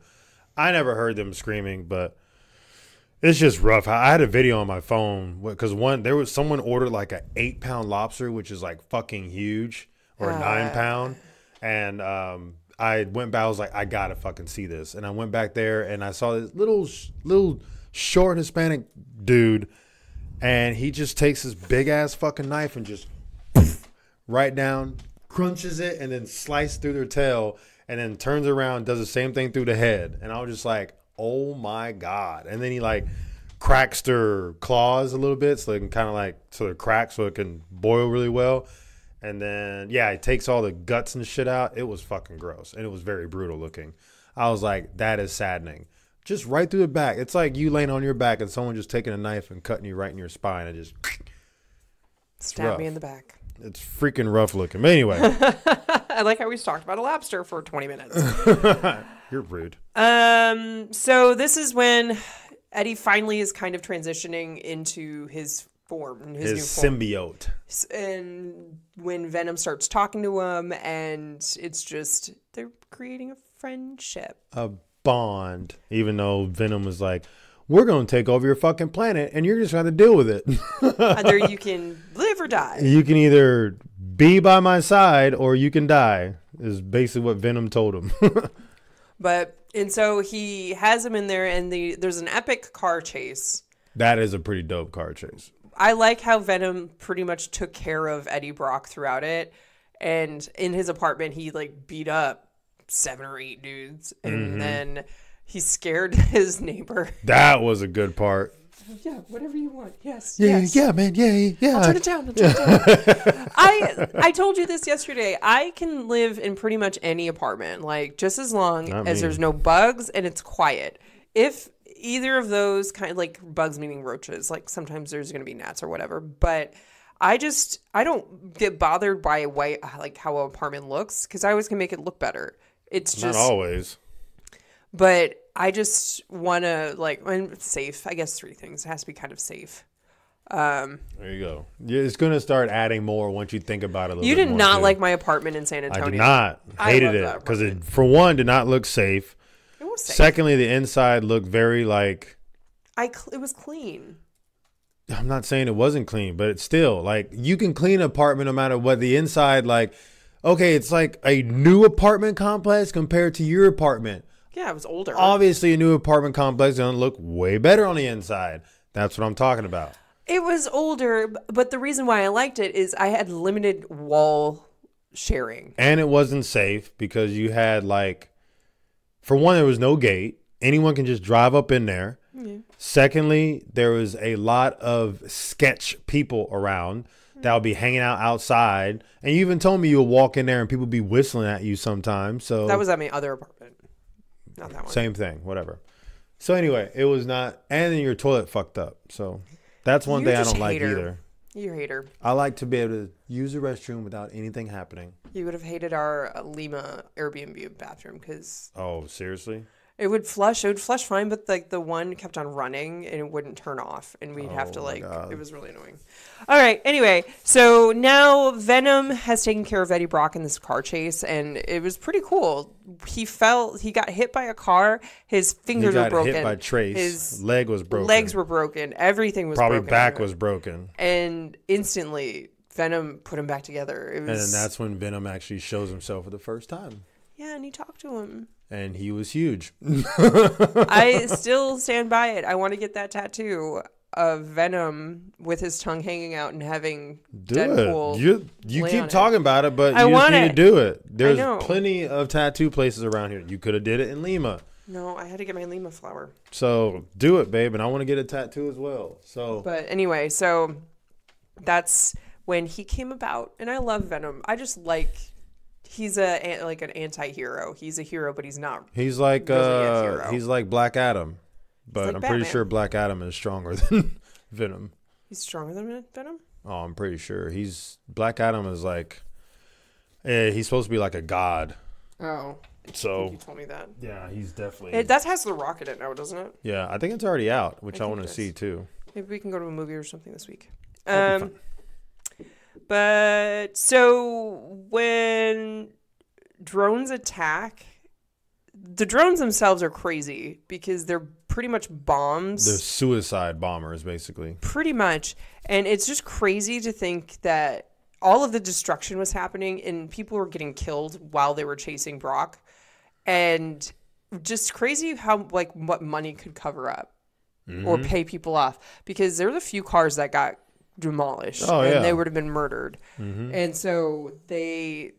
I never heard them screaming, but it's just rough. I had a video on my phone because someone ordered like an 8 pound lobster, which is like fucking huge, or a 9 pound. And I went back, I was like, I gotta fucking see this. And I went back there and I saw this little short Hispanic dude. And he just takes his big ass fucking knife and just right down, crunches it, and then slices through their tail. and then turns around, does the same thing through the head. And I was just like, oh my God. And then he like cracks their claws a little bit so they can kind of like, so they're cracked so it can boil really well. And then, yeah, it takes all the guts and shit out. It was fucking gross. And it was very brutal looking. I was like, that is saddening. Just right through the back. It's like you laying on your back and someone just taking a knife and cutting you right in your spine and just stab me in the back. It's freaking rough looking. But anyway. I like how we talked about a lobster for 20 minutes. You're rude. So this is when Eddie finally is kind of transitioning into his form, his new form. Symbiote. And when Venom starts talking to him, and it's just, they're creating a friendship. A bond. Even though Venom was like, we're going to take over your fucking planet, and you're just going to deal with it. Either you can live or die. You can either be by my side, or you can die, is basically what Venom told him. And so he has him in there, and there's an epic car chase. That is a pretty dope car chase. I like how Venom pretty much took care of Eddie Brock throughout it. And in his apartment, he like beat up 7 or 8 dudes. And then he scared his neighbor. That was a good part. Yeah, whatever you want. Yes. Yeah, yes. yeah, man. Yeah. I'll turn it down. I told you this yesterday. I can live in pretty much any apartment, like just as long as there's no bugs and it's quiet. If either of those kind of like bugs meaning roaches, like sometimes there's going to be gnats or whatever, but I don't get bothered by like how an apartment looks because I always can make it look better. It's just not always. But I just want to when it's safe. I guess 3 things. It has to be kind of safe. There you go. It's going to start adding more once you think about it a little bit. You did more not too. like my apartment in San Antonio. I did not. Hated it because it, for one, did not look safe. It was safe. Secondly, the inside looked very like. It was clean. I'm not saying it wasn't clean, but it's still like you can clean an apartment no matter what. The inside, like, okay, it's like a new apartment complex compared to your apartment. Yeah, it was older. Obviously, a new apartment complex doesn't look way better on the inside. That's what I'm talking about. It was older, but the reason why I liked it is I had limited wall sharing. And it wasn't safe because you had for one, there was no gate. Anyone can just drive up in there. Mm-hmm. Secondly, there was a lot of sketch people around that would be hanging out outside. And you even told me you would walk in there and people would be whistling at you sometimes. So that was at my other apartment. Not that one. Same thing, whatever. So anyway, it was not, and then your toilet fucked up. So that's one thing I don't like either. You're a hater. I like to be able to use the restroom without anything happening. You would have hated our Lima Airbnb bathroom because. Oh, seriously? It would flush. It would flush fine, but the one kept on running and it wouldn't turn off, and we'd have to it was really annoying. All right. Anyway, so now Venom has taken care of Eddie Brock in this car chase, and it was pretty cool. He got hit by a car. His fingers were broken. Hit by Trace. His leg was broken. Legs were broken. Everything was probably broken. Back was broken. And instantly, Venom put him back together. And then that's when Venom actually shows himself for the first time. Yeah, and he talked to him. And he was huge. I still stand by it. I want to get that tattoo of Venom with his tongue hanging out and having Deadpool. You keep talking about it, but you just need to do it. There's plenty of tattoo places around here. You could have did it in Lima. No, I had to get my Lima flower. So do it, babe, and I want to get a tattoo as well. But anyway, so that's when he came about, and I love Venom. I just like. He's an anti-hero. He's a hero, but he's not. He's like really a hero. He's like Black Adam, but I'm pretty sure Black Adam is stronger than Venom. He's stronger than Venom? Oh, I'm pretty sure. Black Adam is he's supposed to be like a god. Oh. So you told me that. Yeah, he's definitely. That has The Rock in it now, doesn't it? Yeah, I think it's already out, which I want to see too. Maybe we can go to a movie or something this week. But so when drones attack, the drones themselves are crazy because they're pretty much bombs. They're suicide bombers, basically. Pretty much. And it's just crazy to think that all of the destruction was happening and people were getting killed while they were chasing Brock. And just crazy how what money could cover up or pay people off. Because there were a few cars that got demolished and they would have been murdered. And so they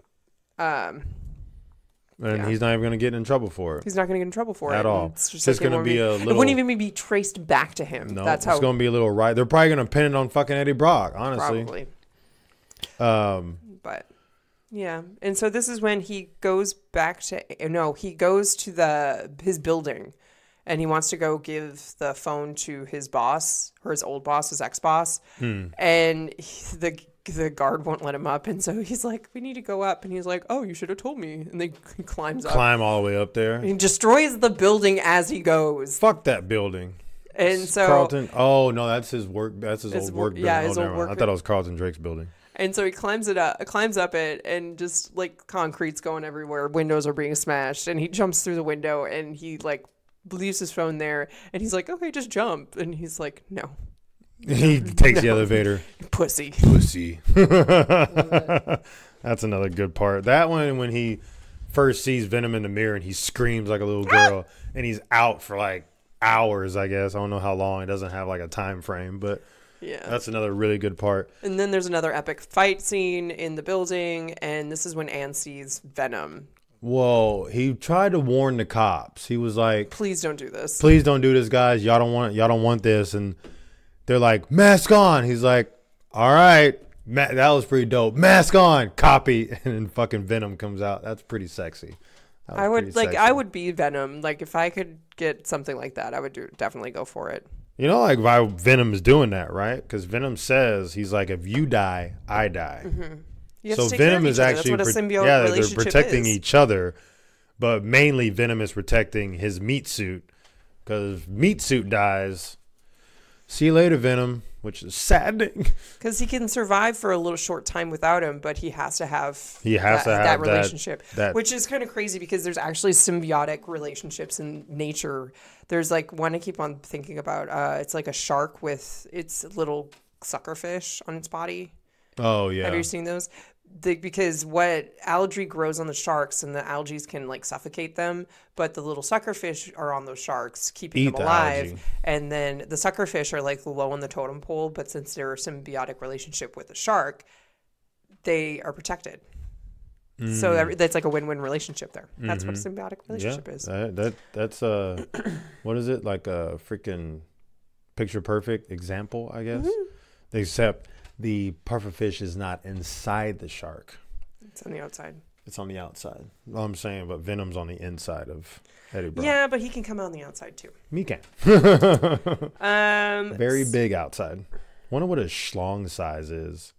And he's not even going to get in trouble for it. He's not going to get in trouble for it. At all. It's just like going to be a little... It wouldn't even be traced back to him. No, That's it's going to be a little right. They're probably going to pin it on fucking Eddie Brock, honestly. Probably. But, yeah. And so this is when he goes back to... No, he goes to his building. And he wants to go give the phone to his boss, or his old boss, his ex-boss. And the guard won't let him up. And so he's like, we need to go up. And he's like, oh, you should have told me. And he climbs up. Climb all the way up there. And he destroys the building as he goes. Fuck that building. And so... Carlton... Oh, no, that's his work. That's his old work building. Yeah, his old work. I thought it was Carlton Drake's building. And so he climbs up it, and just, like, concrete's going everywhere. Windows are being smashed. And he jumps through the window, and he, like... leaves his phone there, and he's like, okay, just jump. And he's like, no. He takes the elevator. Pussy. That's another good part. That one, when he first sees Venom in the mirror and he screams like a little girl, and he's out for like hours, I guess. I don't know how long. It doesn't have like a time frame, but yeah, that's another really good part. And then there's another epic fight scene in the building, and this is when Anne sees Venom. Well, he tried to warn the cops. He was like, please don't do this. Please don't do this, guys. Y'all don't want this. And they're like, mask on. He's like, all right. That was pretty dope. Mask on. Copy. And then fucking Venom comes out. That's pretty sexy. I would be Venom. Like, if I could get something like that, I would definitely go for it. You know, like, why Venom is doing that, right? Because Venom says, he's like, if you die, I die. Mm-hmm. So Venom is actually, that's what a symbiote relationship they're protecting is. each other, but mainly Venom is protecting his meat suit, because if meat suit dies, see you later, Venom, which is saddening. Because he can survive for a little short time without him, but he has to have that relationship, which is kind of crazy because there's actually symbiotic relationships in nature. There's like one I keep on thinking about. It's like a shark with its little suckerfish on its body. Oh yeah. Have you seen those? Because what algae grows on the sharks, and the algae can like suffocate them, but the little suckerfish are on those sharks, keeping them alive. And then the suckerfish are like low on the totem pole, but since they're a symbiotic relationship with the shark, they are protected. So that's like a win-win relationship there. That's what a symbiotic relationship is. That's what is it, like a freaking picture perfect example, I guess. Except the pufferfish is not inside the shark. It's on the outside. It's on the outside. Well, I'm saying, but Venom's on the inside of Eddie Brock. Yeah, but he can come out on the outside too. Me can. Very big outside. Wonder what a schlong size is.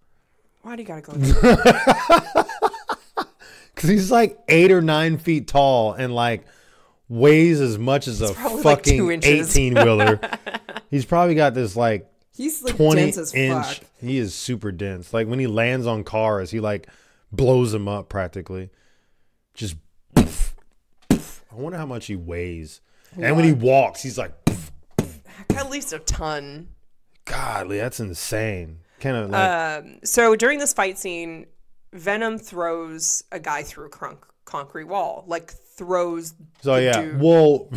Why do you gotta go there? Because he's like 8 or 9 feet tall and like weighs as much as a fucking like 18-wheeler. He's probably got this like he's like 20 dense as inch. fuck. He is super dense. Like when he lands on cars, he like blows them up practically. Just poof, poof. I wonder how much he weighs. What? And when he walks, he's like poof, poof. At least a ton. Godly, that's insane. Kind of like so during this fight scene, Venom throws a guy through a concrete wall. Like throws dude. Well,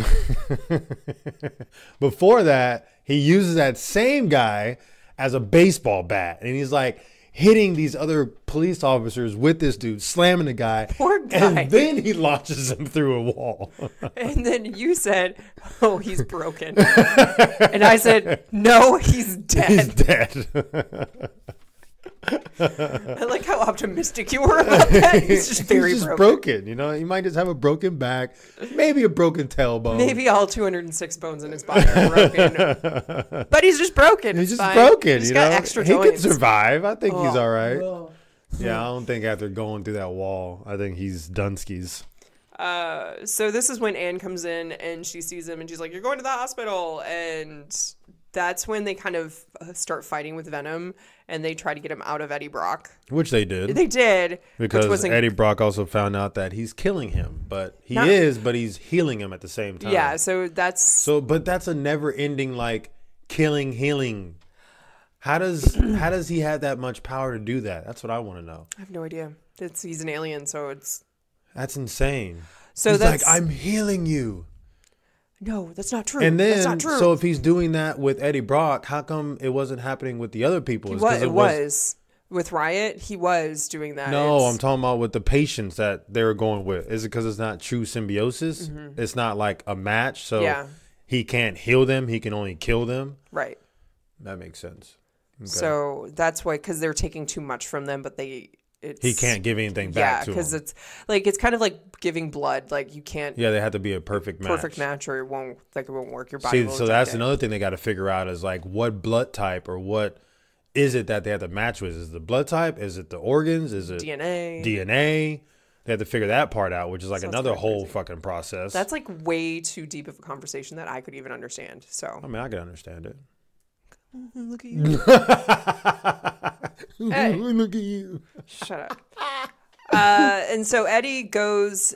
before that, he uses that same guy as a baseball bat, and he's like hitting these other police officers with this dude, slamming the guy. Poor guy. And then he launches him through a wall. And then you said, oh, he's broken. And I said, no, he's dead. He's dead. I like how optimistic you were about that. He's just very broken. You know, he might just have a broken back, maybe a broken tailbone. Maybe all 206 bones in his body are broken. But he's just broken. He's just broken. He's you got know? extra he joints. can survive. I think he's all right. Yeah, I don't think after going through that wall, I think he's Dunskies. So this is when Anne comes in and she sees him and she's like, you're going to the hospital. And that's when they kind of start fighting with Venom and they try to get him out of Eddie Brock. Which they did. They did. Because Eddie Brock also found out that he's killing him. But but he's healing him at the same time. Yeah, but that's a never ending like killing, healing. How does he have that much power to do that? That's what I want to know. I have no idea. He's an alien, so it's... That's insane. So he's like, I'm healing you. No, that's not true. And then, that's not true. So if he's doing that with Eddie Brock, how come it wasn't happening with the other people? It was. With Riot, he was doing that. No, I'm talking about with the patients that they were going with. Is it because it's not true symbiosis? Mm-hmm. It's not like a match, so he can't heal them. He can only kill them. Right. That makes sense. Okay. So that's why, because they're taking too much from them, but he can't give anything back to them. Yeah, because it's kind of like giving blood. Like you can't. Yeah, they have to be a perfect match. Or it won't work. Your body. So that's another thing they got to figure out is like what blood type or what is it that they have to match with? Is it the blood type? Is it the organs? Is it DNA? They have to figure that part out, which is like another whole fucking process. That's like way too deep of a conversation that I could even understand. So I mean, I can understand it. Look at you. Hey. Look at you. Shut up. And so Eddie goes.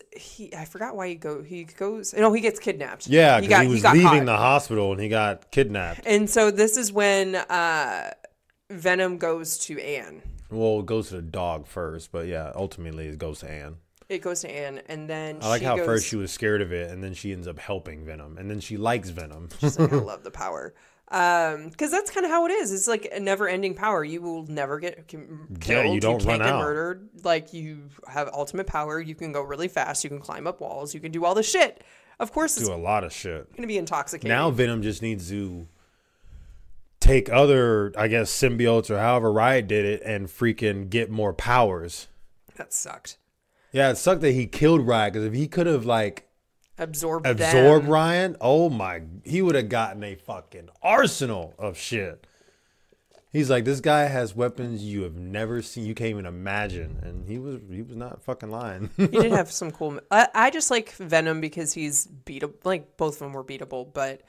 I forgot why he goes. He goes. No, he gets kidnapped. Yeah, because he was leaving the hospital and he got kidnapped. And so this is when Venom goes to Anne. Well, it goes to the dog first, but yeah, ultimately it goes to Anne. It goes to Anne, and then I like how first she was scared of it, and then she ends up helping Venom, and then she likes Venom. She's like, I love the power. Because that's kind of how it is. It's like a never-ending power. You will never get killed. Yeah, you don't can't run get out. Murdered. Like, you have ultimate power. You can go really fast. You can climb up walls. You can do all this shit. Of course, do a lot of shit. Going to be intoxicating. Now Venom just needs to take other, I guess, symbiotes or however Riot did it and freaking get more powers. That sucked. Yeah, it sucked that he killed Riot, because if he could have like absorbed Ryan, oh my, he would have gotten a fucking arsenal of shit. He's like, this guy has weapons you have never seen, you can't even imagine, and he was not fucking lying. He did have some cool. I just like Venom because he's beatable. Like both of them were beatable, but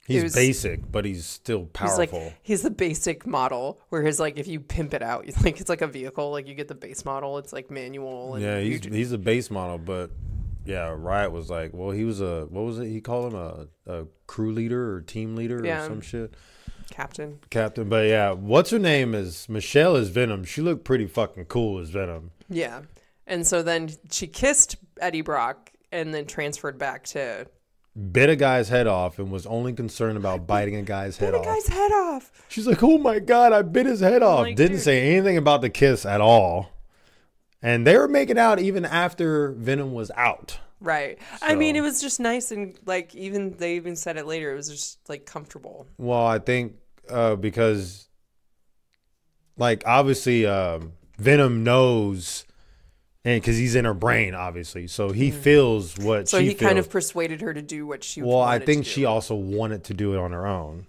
he's basic, but he's still powerful. He's the basic model, whereas like if you pimp it out, like it's like a vehicle. Like you get the base model, it's like manual. And yeah, he's a base model, but yeah, Riot was like, well, he was what was it? He called him a crew leader or team leader or some shit. Captain. But yeah, what's her name is Michelle as Venom. She looked pretty fucking cool as Venom. Yeah, and so then she kissed Eddie Brock and then transferred back to. Bit a guy's head off and was only concerned about biting a guy's head off. Bit a guy's head off. She's like, oh my God, I bit his head off. Didn't say anything about the kiss at all. And they were making out even after Venom was out. Right. So, I mean, it was just nice, and like they even said it later. It was just like comfortable. Well, I think because like obviously Venom knows. And because he's in her brain, obviously. So he feels what she feels. So he kind of persuaded her to do what she wanted. Well, I think she also wanted to do it on her own.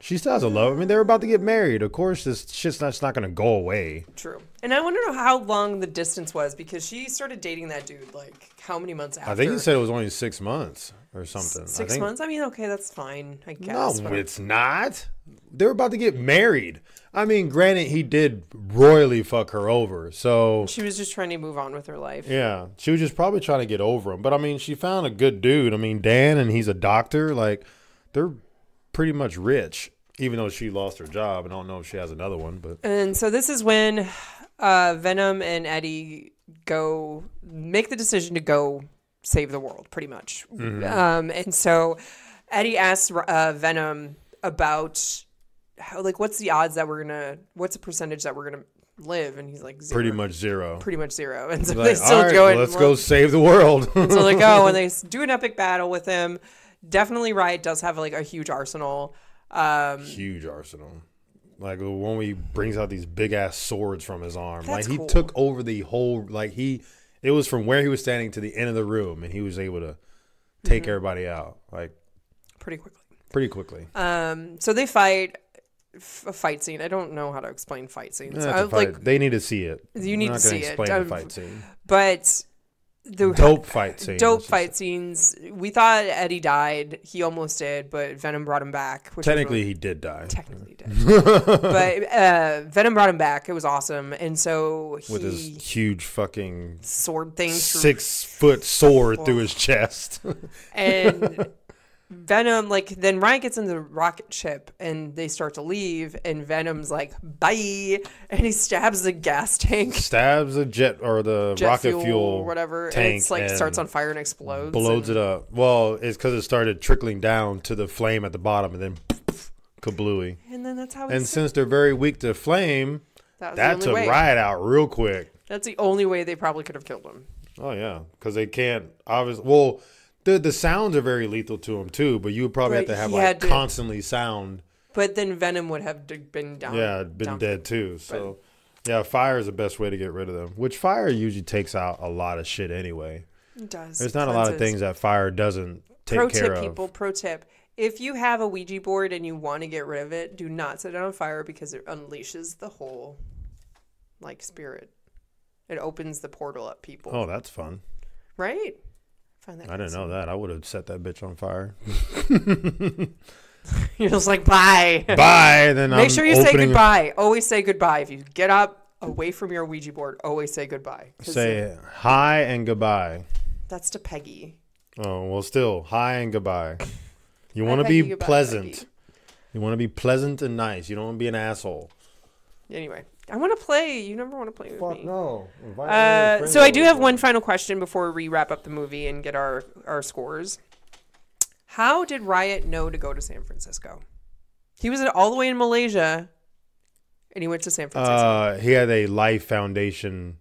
She still has a love. I mean, they were about to get married. Of course, this shit's not going to go away. True. And I want to know how long the distance was, because she started dating that dude, like, how many months after? I think he said it was only 6 months or something. 6 months? I mean, okay, that's fine, I guess. No, it's not. They were about to get married. I mean, granted, he did royally fuck her over, so... She was just trying to move on with her life. Yeah, she was just probably trying to get over him. But, I mean, she found a good dude. I mean, Dan, and he's a doctor. Like, they're pretty much rich, even though she lost her job. I don't know if she has another one, but... And so this is when Venom and Eddie make the decision to go save the world, pretty much. Mm-hmm. And so Eddie asks Venom about... what's the odds that what's the percentage that we're gonna live? And he's like, 0. Pretty much zero. And so like, they still right, go. Let's go save the world. And so they go and they do an epic battle with him. Definitely, Riot does have like a huge arsenal. Huge arsenal. Like the one where he brings out these big ass swords from his arm. That's like he took over the whole. It was from where he was standing to the end of the room, and he was able to take everybody out like pretty quickly. So they fight. A fight scene. I don't know how to explain fight scenes. They need to see it. You need to see it. Explain the fight scene. But the dope fight scenes. Dope fight scenes. We thought Eddie died. He almost did, but Venom brought him back. Technically, he did die. Technically, he did. But Venom brought him back. It was awesome. And so with his huge fucking sword thing, 6-foot sword through his chest, and. Venom, then Ryan gets in the rocket ship and they start to leave, and Venom's like, bye, and he stabs the gas tank. Stabs the jet or the rocket fuel or whatever, tank, and it's like starts on fire and explodes. Blows it up. Well, it's because it started trickling down to the flame at the bottom and then kablooey. And then that's how. And since they're very weak to flame, that took way. Riot out real quick. That's the only way they probably could have killed him. Oh yeah, because they can't obviously. Well, the sounds are very lethal to him too. But you would probably have to have like constantly sound. But then Venom would have been down. Yeah, been dead too. So yeah, fire is the best way to get rid of them. Which fire usually takes out a lot of shit anyway. It does. There's not a lot of things that fire doesn't take care of. People, pro tip. If you have a Ouija board and you want to get rid of it, do not set it on fire because it unleashes the whole like spirit. It opens the portal up people. Oh, that's fun. Right? I didn't know that. I would have set that bitch on fire. You're just like, bye. Bye. Then Make sure you say goodbye. Always say goodbye. If you get up away from your Ouija board, always say goodbye. Say hi and goodbye. That's to Peggy. Oh, well, still, hi and goodbye. You want to be pleasant. Peggy. You want to be pleasant and nice. You don't want to be an asshole. Anyway, I want to play. You never want to play with me. No. So I do have one final question before we wrap up the movie and get our scores. How did Riot know to go to San Francisco? He was all the way in Malaysia, and he went to San Francisco. He had a Life Foundation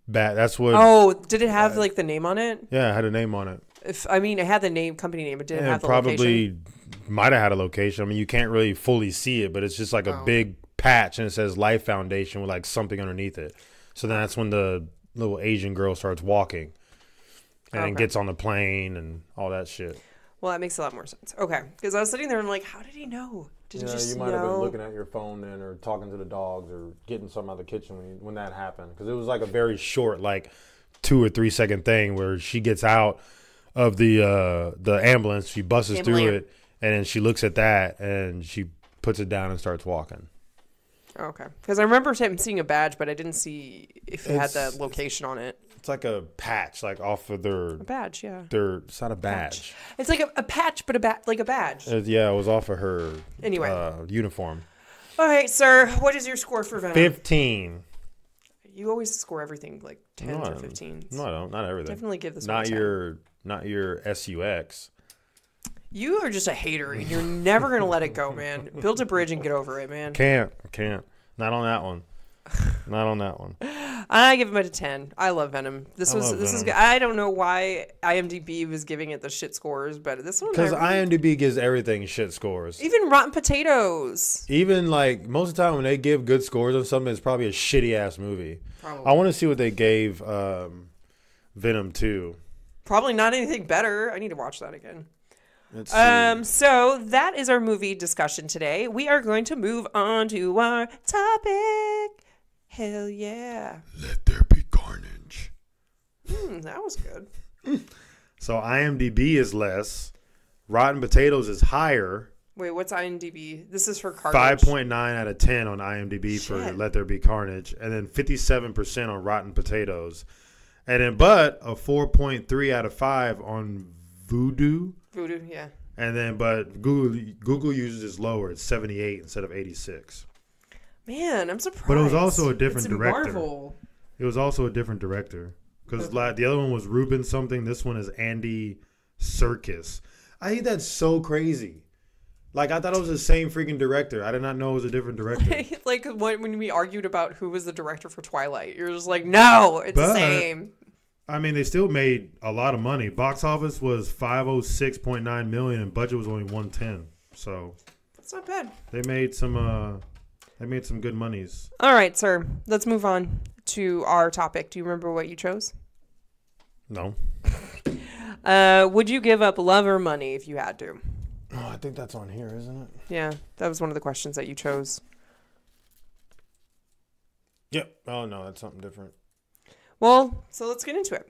bat. That's what. Oh, did it have like the name on it? Yeah, it had a name on it. It had the company name. It didn't have the probably location. Might have had a location. I mean, you can't really fully see it, but it's just like a big patch, and it says Life Foundation with like something underneath it. So then that's when the little Asian girl starts walking, and gets on the plane and all that shit. Well, that makes a lot more sense. Okay, because I was sitting there and I'm like, how did he know? Did he just know? You might have been looking at your phone then, or talking to the dogs, or getting something out of the kitchen when that happened. Because it was like a very short, like 2 or 3 second thing where she gets out of the ambulance, she busts through it, and then she looks at that and she puts it down and starts walking. Okay, because I remember him seeing a badge, but I didn't see if it had the location on it. It's like a patch, like off of their... A badge, yeah. It's not a badge. It's like a patch, but like a badge. Yeah, it was off of her uniform. All right, sir. What is your score for Venom? 15. You always score everything like 10s or 15s. No, I don't. Not everything. Definitely give this one a 10. Not your SUX. You are just a hater, and you're never going to let it go, man. Build a bridge and get over it, man. Can't. Not on that one. Not on that one. I give him a 10. I love Venom. This is good. I don't know why IMDb was giving it the shit scores, but this one... Because IMDb gives everything shit scores. Even Rotten Potatoes. Even, like, most of the time when they give good scores on something, it's probably a shitty-ass movie. Probably. I want to see what they gave Venom 2. Probably not anything better. I need to watch that again. So that is our movie discussion today. We are going to move on to our topic. Hell yeah. Let there be carnage. That was good. So IMDb is less. Rotten Potatoes is higher. Wait, what's IMDb? This is for Carnage. 5.9 out of 10 on IMDb for Let There Be Carnage. And then 57% on Rotten Potatoes. And then, but a 4.3 out of 5 on Voodoo. Voodoo, yeah. And then, but Google uses is lower. It's 78 instead of 86. Man, I'm surprised. But it was also a different director. Marvel. It was also a different director. Because like, the other one was Ruben something. This one is Andy Serkis. I think that's so crazy. Like, I thought it was the same freaking director. I did not know it was a different director. Like, when we argued about who was the director for Twilight, you're just like, no, it's the same. I mean, they still made a lot of money. Box office was $506.9 million, and budget was only $110. So that's not bad. They made some good monies. All right, sir. Let's move on to our topic. Do you remember what you chose? No. Would you give up love or money if you had to? Oh, I think that's on here, isn't it? Yeah, that was one of the questions that you chose. Yep. Oh no, that's something different. Well, so let's get into it.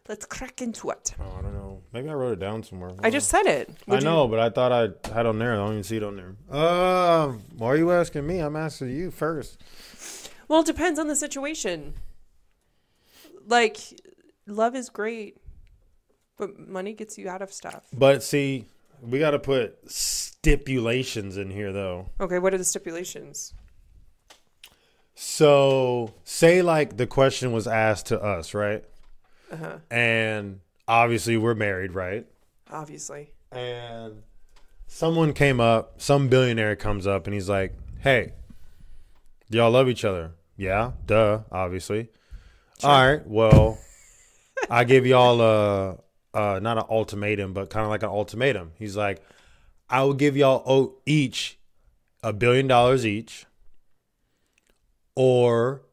Let's crack into it. Oh, I don't know. Maybe I wrote it down somewhere. I just said it. I know, but I thought I had on there. I don't even see it on there. Why are you asking me? I'm asking you first. Well, it depends on the situation. Like, love is great, but money gets you out of stuff. But see, we got to put stipulations in here, though. Okay, what are the stipulations? So, say like the question was asked to us, right? And obviously we're married, right? Obviously. And someone came up, some billionaire comes up, and he's like, "Hey, do y'all love each other?" Yeah, duh, obviously. Sure. All right, well, I give y'all not an ultimatum, but kind of like an ultimatum. He's like, I will give y'all each $1 billion each, or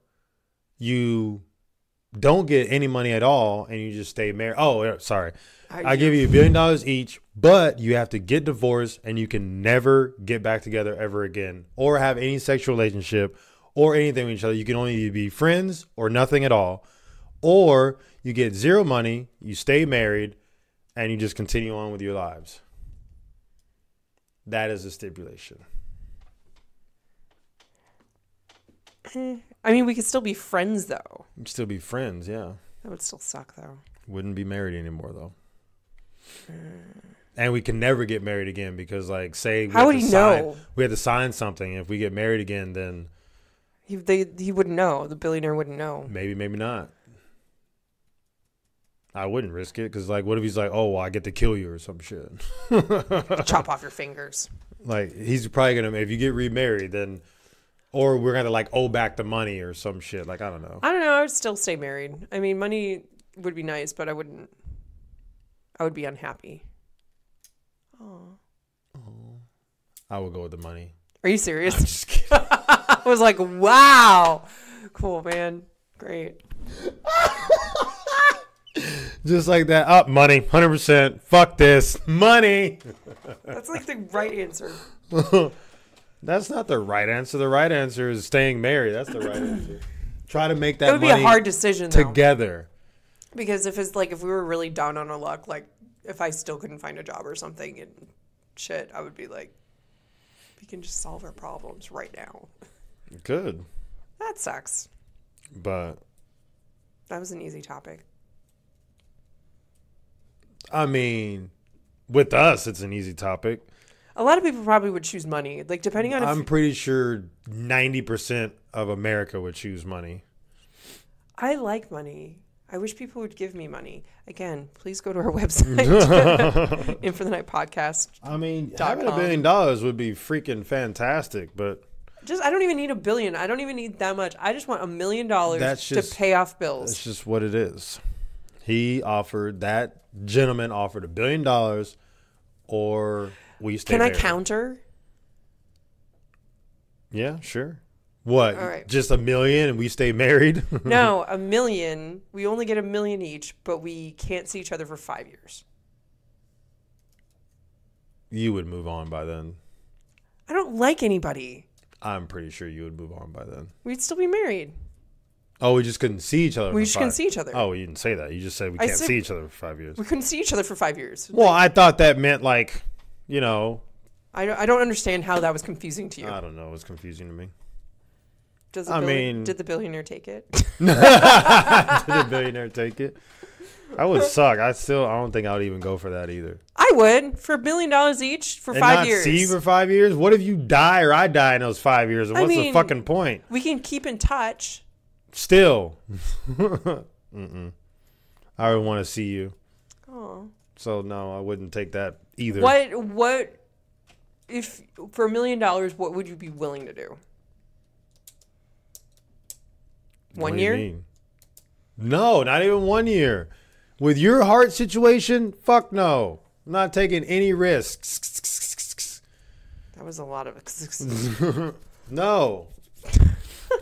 you don't get any money at all and you just stay married. Oh, sorry. I give you $1 billion each, but you have to get divorced and you can never get back together ever again or have any sexual relationship or anything with each other. You can only be friends or nothing at all. Or you get zero money, you stay married, and you just continue on with your lives. That is a stipulation. I mean, we could still be friends, though. We'd still be friends, yeah. That would still suck, though. Wouldn't be married anymore, though. And we can never get married again because, like, say how would he know? We had to sign something. If we get married again, then he wouldn't know. The billionaire wouldn't know. Maybe not. I wouldn't risk it because, like, what if he's like, "Oh, well, I get to kill you" or some shit? Chop off your fingers. Like, he's probably gonna, if you get remarried, then, or we're gonna like owe back the money or some shit. Like, I don't know. I would still stay married. I mean, money would be nice, but I wouldn't. I would be unhappy. Oh. I would go with the money. Are you serious? I'm just kidding. I was like, wow, cool, man, great. Just like that. Up, money, 100%. Fuck this, money. That's like the right answer. That's not the right answer. The right answer is staying married. That's the right answer. Try to make that. It would be a hard decision together. Though. Because if we were really down on our luck, like if I still couldn't find a job or something and shit, I would be like, we can just solve our problems right now. Good. That sucks. But that was an easy topic. I mean, with us, it's an easy topic. A lot of people probably would choose money. Like, depending on I'm pretty sure 90% of America would choose money. I like money. I wish people would give me money. Again, please go to our website, In For The Night Podcast. I mean, having $1 billion would be freaking fantastic, but I don't even need $1 billion. I don't even need that much. I just want $1 million to pay off bills. That's just what it is. That gentleman offered $1 billion, or we stay married. Can I counter? Yeah, sure. What? All right. Just $1 million and we stay married? No, $1 million. We only get $1 million each, but we can't see each other for 5 years. You would move on by then. I don't like anybody. I'm pretty sure you would move on by then. We'd still be married. Oh, we just couldn't see each other. We just couldn't see each other. Oh, you didn't say that. You just said we can't see each other for 5 years. We couldn't see each other for 5 years. Well, I thought that meant like, you know. I don't understand how that was confusing to you. I don't know. It was confusing to me. Did the billionaire take it? Did the billionaire take it? That would suck. I don't think I would even go for that either. I would for $1 million each for 5 years. See you for 5 years? What if you die or I die in those 5 years? And what's the fucking point? We can keep in touch. Still. Mm-mm. I would want to see you. Oh. So no, I wouldn't take that either. What if for $1 million, what would you be willing to do? 1 year? Mean? No, not even 1 year. With your heart situation, fuck no. I'm not taking any risks. That was a lot of No.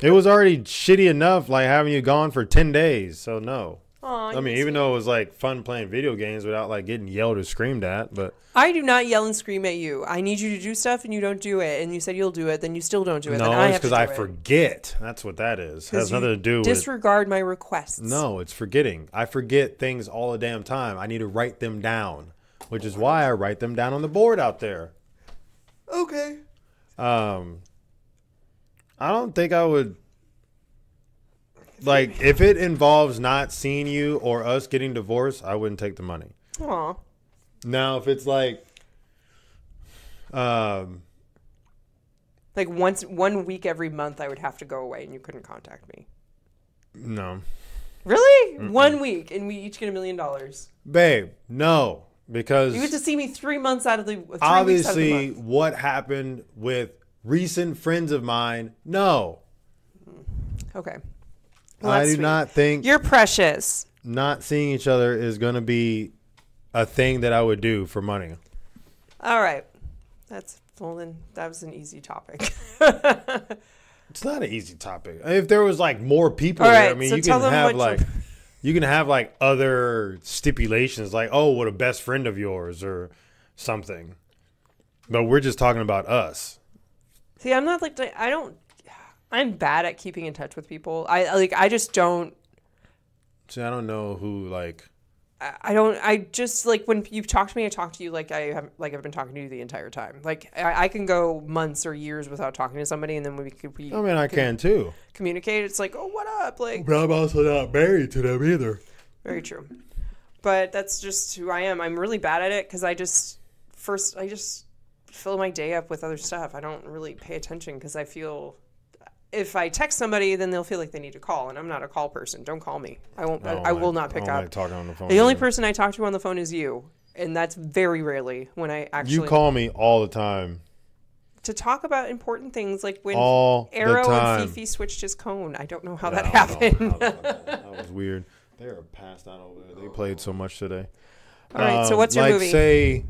It was already shitty enough, like having you gone for 10 days. So no. Aww, I mean, even though it was like fun playing video games without like getting yelled or screamed at, but I do not yell and scream at you. I need you to do stuff and you don't do it, and you said you'll do it, then you still don't do it. No, then it's because I forget. That's what that is. It has nothing to do with disregard my requests. No, it's forgetting. I forget things all the damn time. I need to write them down, which is why I write them down on the board out there. Okay. I don't think I would. Like, if it involves not seeing you or us getting divorced, I wouldn't take the money. Aw. Now, if it's like 1 week every month, I would have to go away and you couldn't contact me. No. Really? Mm-mm. 1 week and we each get $1 million. Babe, no. Because you get to see me 3 months out of the 3 weeks out of the obviously month. what happened with recent friends of mine, no. Okay. Well, I that's do sweet. not think You're precious. not seeing each other is going to be a thing that I would do for money. All right. Then that was an easy topic. It's not an easy topic. If there was like more people All there, right, I mean, so you tell can them have what you can have like other stipulations, like, oh, what a best friend of yours or something. But we're just talking about us. See, I'm not like I'm bad at keeping in touch with people. I just don't. See, I don't know who like. I just like when you talk to me, I talk to you like I've been talking to you the entire time. Like I can go months or years without talking to somebody, and then when I can too. Communicate. It's like, oh, what up? Like, but I'm also not married to them either. Very true. But that's just who I am. I'm really bad at it because I just fill my day up with other stuff. I don't really pay attention because I feel if I text somebody, then they'll feel like they need to call, and I'm not a call person. Don't call me. I won't. I will not pick up. Like talking on the phone. The only person I talk to on the phone is you, and that's very rarely when I actually. You call me all the time. To talk about important things like when all Aero and Fifi switched his cone. I don't know how that happened. That was weird. They are passed out over there. They played so much today. All right, so what's your movie? Say,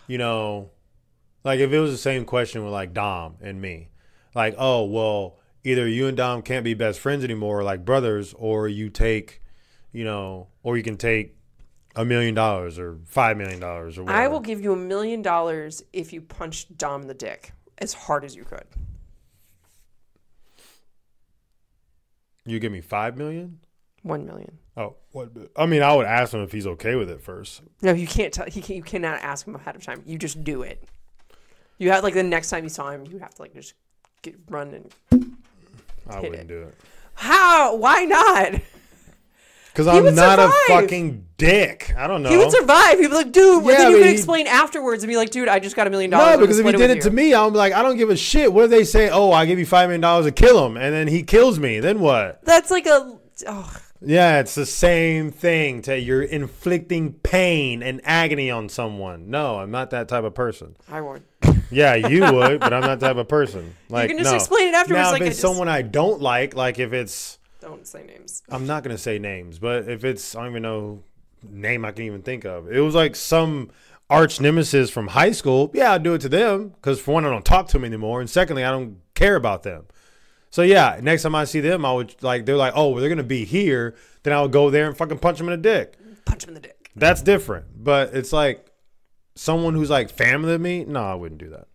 like if it was the same question with like Dom and me. Like, oh, well, either you and Dom can't be best friends anymore, like brothers, or you take, or you can take $1 million or $5 million or whatever. I will give you $1 million if you punch Dom in the dick as hard as you could. You give me $5 million? $1 million. Oh, what? I mean, I would ask him if he's okay with it first. No, you can't tell. You cannot ask him ahead of time. You just do it. You have like the next time you saw him, you have to like just run and I wouldn't do it. How? Why not? Because I'm not a fucking dick. I don't know. He would survive. He'd be like, dude. Yeah, then you could explain afterwards and be like, dude, I just got $1 million. No, because if he did it to me, I'm like, I don't give a shit. What if they say, oh, I give you $5 million to kill him, and then he kills me? Then what? That's like a. Yeah, it's the same thing. You're inflicting pain and agony on someone. No, I'm not that type of person. I would. Yeah, you would, but I'm not that type of person. Like, you can just explain it afterwards. Now, like if it's someone I don't like if it's... Don't say names. I'm not going to say names, but if it's... I don't even know name I can even think of. It was like some arch nemesis from high school. Yeah, I'll do it to them because for one, I don't talk to them anymore. And secondly, I don't care about them. So yeah, next time I see them, I would like, they're like, oh, well, they're going to be here. Then I would go there and fucking punch them in the dick. Punch them in the dick. That's different. But it's like someone who's like family to me. No, I wouldn't do that.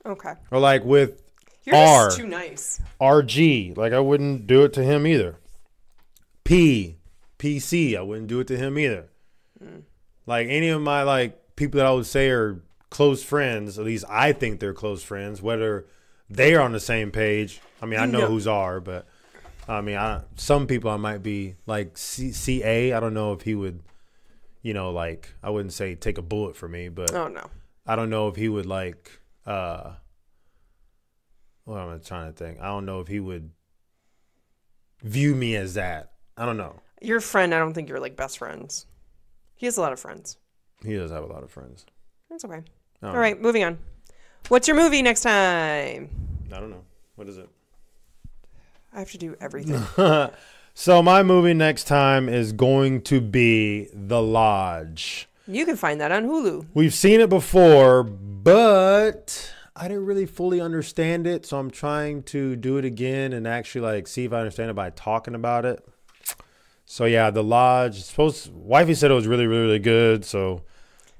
Okay. Or like with You're just too nice. RG. Like I wouldn't do it to him either. PC. I wouldn't do it to him either. Like any of my like people that I would say are close friends, at least I think they're close friends, whether they are on the same page. I mean, I know who's are, but I mean, some people I might be like CA. I don't know if he would, like I wouldn't say take a bullet for me, but oh no, I don't know if he would like. What am I trying to think? I don't know if he would view me as that. I don't know. Your friend, I don't think you're like best friends. He has a lot of friends. He does have a lot of friends. That's okay. All right, moving on. What's your movie next time? I don't know. What is it? I have to do everything. So my movie next time is going to be The Lodge. You can find that on Hulu. We've seen it before, but I didn't really fully understand it. So I'm trying to do it again and actually like see if I understand it by talking about it. So yeah, The Lodge. Wifey said it was really, really, really good. So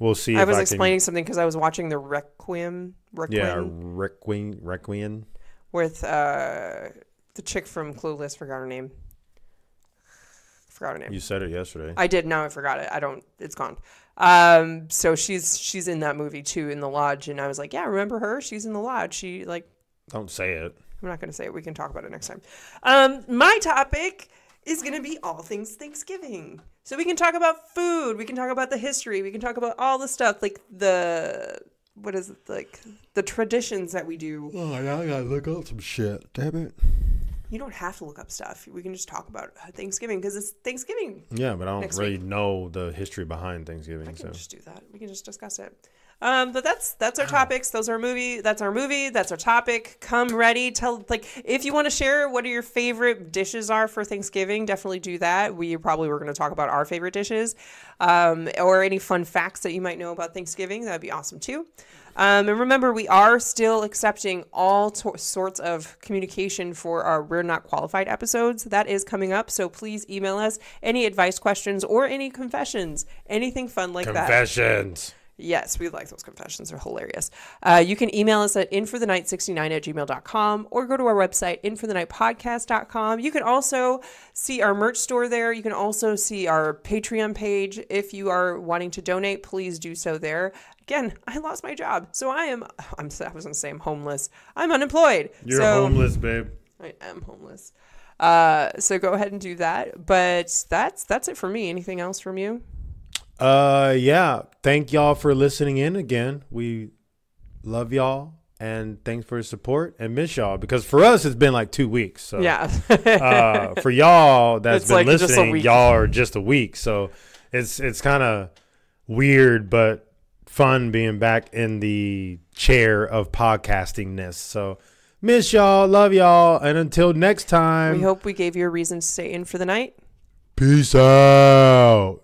we'll see. I was explaining something because I was watching the Requiem. Yeah, Requiem. With the chick from Clueless. Forgot her name. You said it yesterday. I did. Now I forgot it. It's gone. So she's in that movie too, in The Lodge, and I was like, yeah, remember her? She's in The Lodge. She like. Don't say it. I'm not going to say it. We can talk about it next time. My topic is going to be all things Thanksgiving. So we can talk about food. We can talk about the history. We can talk about all the stuff, like the traditions that we do. Oh, I gotta look up some shit. Damn it. You don't have to look up stuff. We can just talk about Thanksgiving because it's Thanksgiving. Yeah, but I don't really know the history behind Thanksgiving. I can just do that. We can just discuss it. But that's our topics. Those are That's our movie. That's our topic. Come ready. If you want to share what your favorite dishes are for Thanksgiving, definitely do that. We probably were going to talk about our favorite dishes, or any fun facts that you might know about Thanksgiving. That'd be awesome too. And remember, we are still accepting all sorts of communication for our We're Not Qualified episodes. That is coming up. So please email us any advice questions or any confessions, anything fun like that. Confessions. Yes, we like those confessions. They're hilarious. You can email us at inforthenight69@gmail.com or go to our website, inforthenightpodcast.com. You can also see our merch store there. You can also see our Patreon page. If you are wanting to donate, please do so there. Again, I lost my job, so I was going to say I'm homeless. I'm unemployed. You're homeless, babe. I am homeless. So go ahead and do that. But that's it for me. Anything else from you? Yeah. Thank y'all for listening in again. We love y'all and thanks for your support and miss y'all because for us it's been like 2 weeks. So yeah. For y'all that's been like listening, y'all are just a week. So it's kind of weird but fun being back in the chair of podcastingness. So miss y'all, love y'all, and until next time. We hope we gave you a reason to stay in for the night. Peace out.